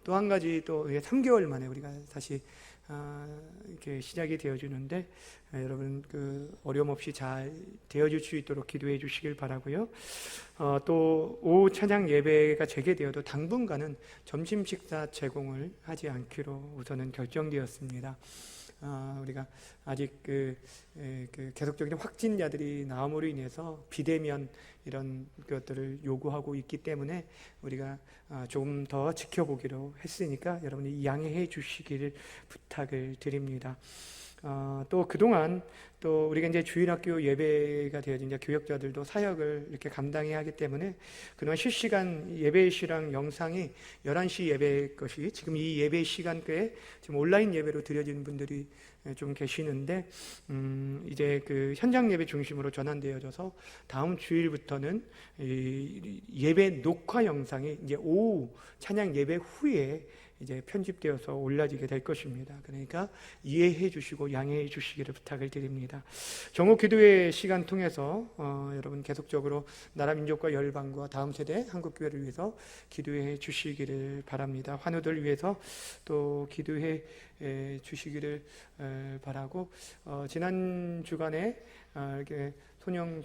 또 한 가지 또 3개월 만에 우리가 다시 이렇게 시작이 되어주는데 여러분 그 어려움 없이 잘 되어줄 수 있도록 기도해 주시길 바라고요. 또 오후 찬양 예배가 재개되어도 당분간은 점심 식사 제공을 하지 않기로 우선은 결정되었습니다. 우리가 아직 계속적인 확진자들이 나옴으로 인해서 비대면 이런 것들을 요구하고 있기 때문에 우리가 조금 더 지켜보기로 했으니까 여러분이 양해해 주시기를 부탁을 드립니다. 또 그동안 또 우리가 이제 주일학교 예배가 되어진 이제 교역자들도 사역을 이렇게 감당해야 하기 때문에 그동안 실시간 예배 시랑 영상이 11시 예배 것이 지금 이 예배 시간대에 지금 온라인 예배로 드려지는 분들이 좀 계시는데 이제 그 현장 예배 중심으로 전환되어져서 다음 주일부터는 이 예배 녹화 영상이 이제 오후 찬양 예배 후에 이제 편집되어서 올라지게 될 것입니다. 그러니까 이해해 주시고 양해해 주시기를 부탁을 드립니다. 정오 기도회 시간 통해서 여러분 계속적으로 나라 민족과 열방과 다음 세대 한국교회를 위해서 기도해 주시기를 바랍니다. 환우들 위해서 또 기도해 주시기를 바라고 지난 주간에 이렇게 손영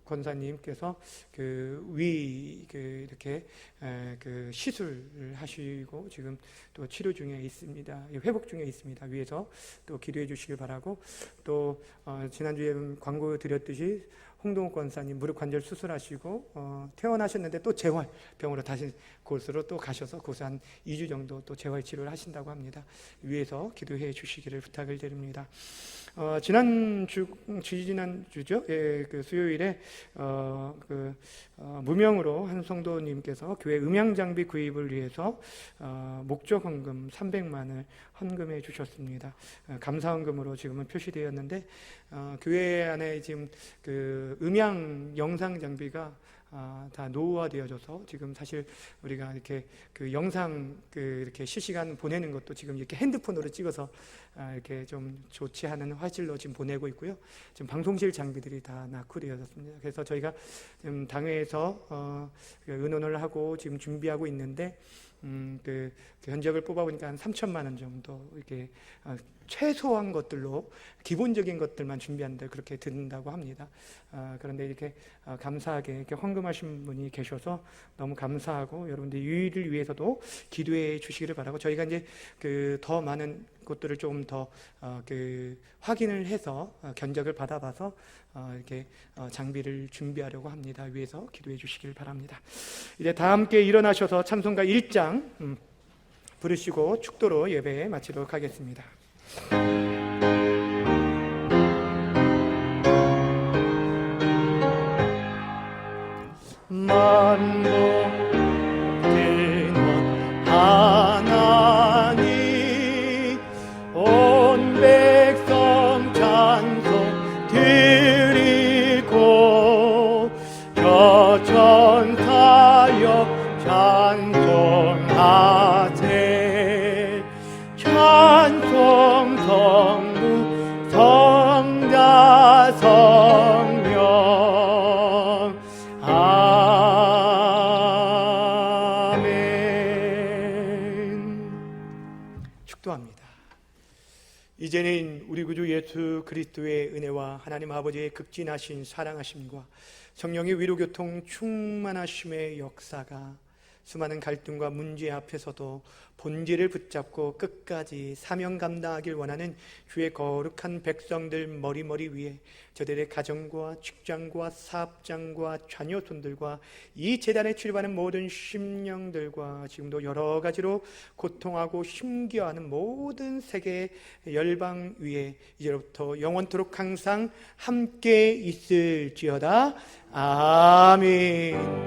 권사님께서 이렇게 시술을 하시고 지금 또 치료 중에 있습니다. 회복 중에 있습니다. 위에서 또 기도해 주시길 바라고, 또 지난주에 광고 드렸듯이 홍동욱 권사님 무릎 관절 수술하시고 퇴원하셨는데 또 재활병으로 다시 곳으로 또 가셔서 거기서 한 2주 정도 또 재활 치료를 하신다고 합니다. 위에서 기도해 주시기를 부탁을 드립니다. 지난 주죠. 그 수요일에 무명으로 한 성도님께서 교회 음향 장비 구입을 위해서 목적 헌금 300만을 헌금해 주셨습니다. 감사 헌금으로 지금은 표시되었는데 교회 안에 지금 그 음향 영상 장비가 다 노후화되어져서 지금 사실 우리가 이렇게 그 영상 이렇게 실시간 보내는 것도 지금 이렇게 핸드폰으로 찍어서 이렇게 좀 좋지 않은 화질로 지금 보내고 있고요. 지금 방송실 장비들이 다 낙후되어졌습니다. 그래서 저희가 지금 당회에서 의논을 하고 지금 준비하고 있는데 그 현적을 뽑아보니까 한 3천만 원 정도 이렇게 최소한 것들로 기본적인 것들만 준비한다 그렇게 듣는다고 합니다. 그런데 이렇게 감사하게 이렇게 헌금하신 분이 계셔서 너무 감사하고 여러분들 유의를 위해서도 기도해 주시기를 바라고, 저희가 이제 더 많은 것들을 좀 더 확인을 해서 견적을 받아봐서 이렇게 장비를 준비하려고 합니다. 위해서 기도해 주시길 바랍니다. 이제 다 함께 일어나셔서 찬송가 1장 부르시고 축도로 예배 마치도록 하겠습니다. 만복된 하나님 찬송 성부 성자 성령 아멘. 축도합니다. 이제는 우리 구주 예수 그리스도의 은혜와 하나님 아버지의 극진하신 사랑하심과 성령의 위로교통 충만하심의 역사가 수많은 갈등과 문제 앞에서도 본질을 붙잡고 끝까지 사명 감당하길 원하는 주의 거룩한 백성들 머리 위에 저들의 가정과 직장과 사업장과 자녀손들과 이 재단에 출입하는 모든 심령들과 지금도 여러 가지로 고통하고 힘겨워하는 모든 세계 열방 위에 이제부터 영원토록 항상 함께 있을지어다. 아멘.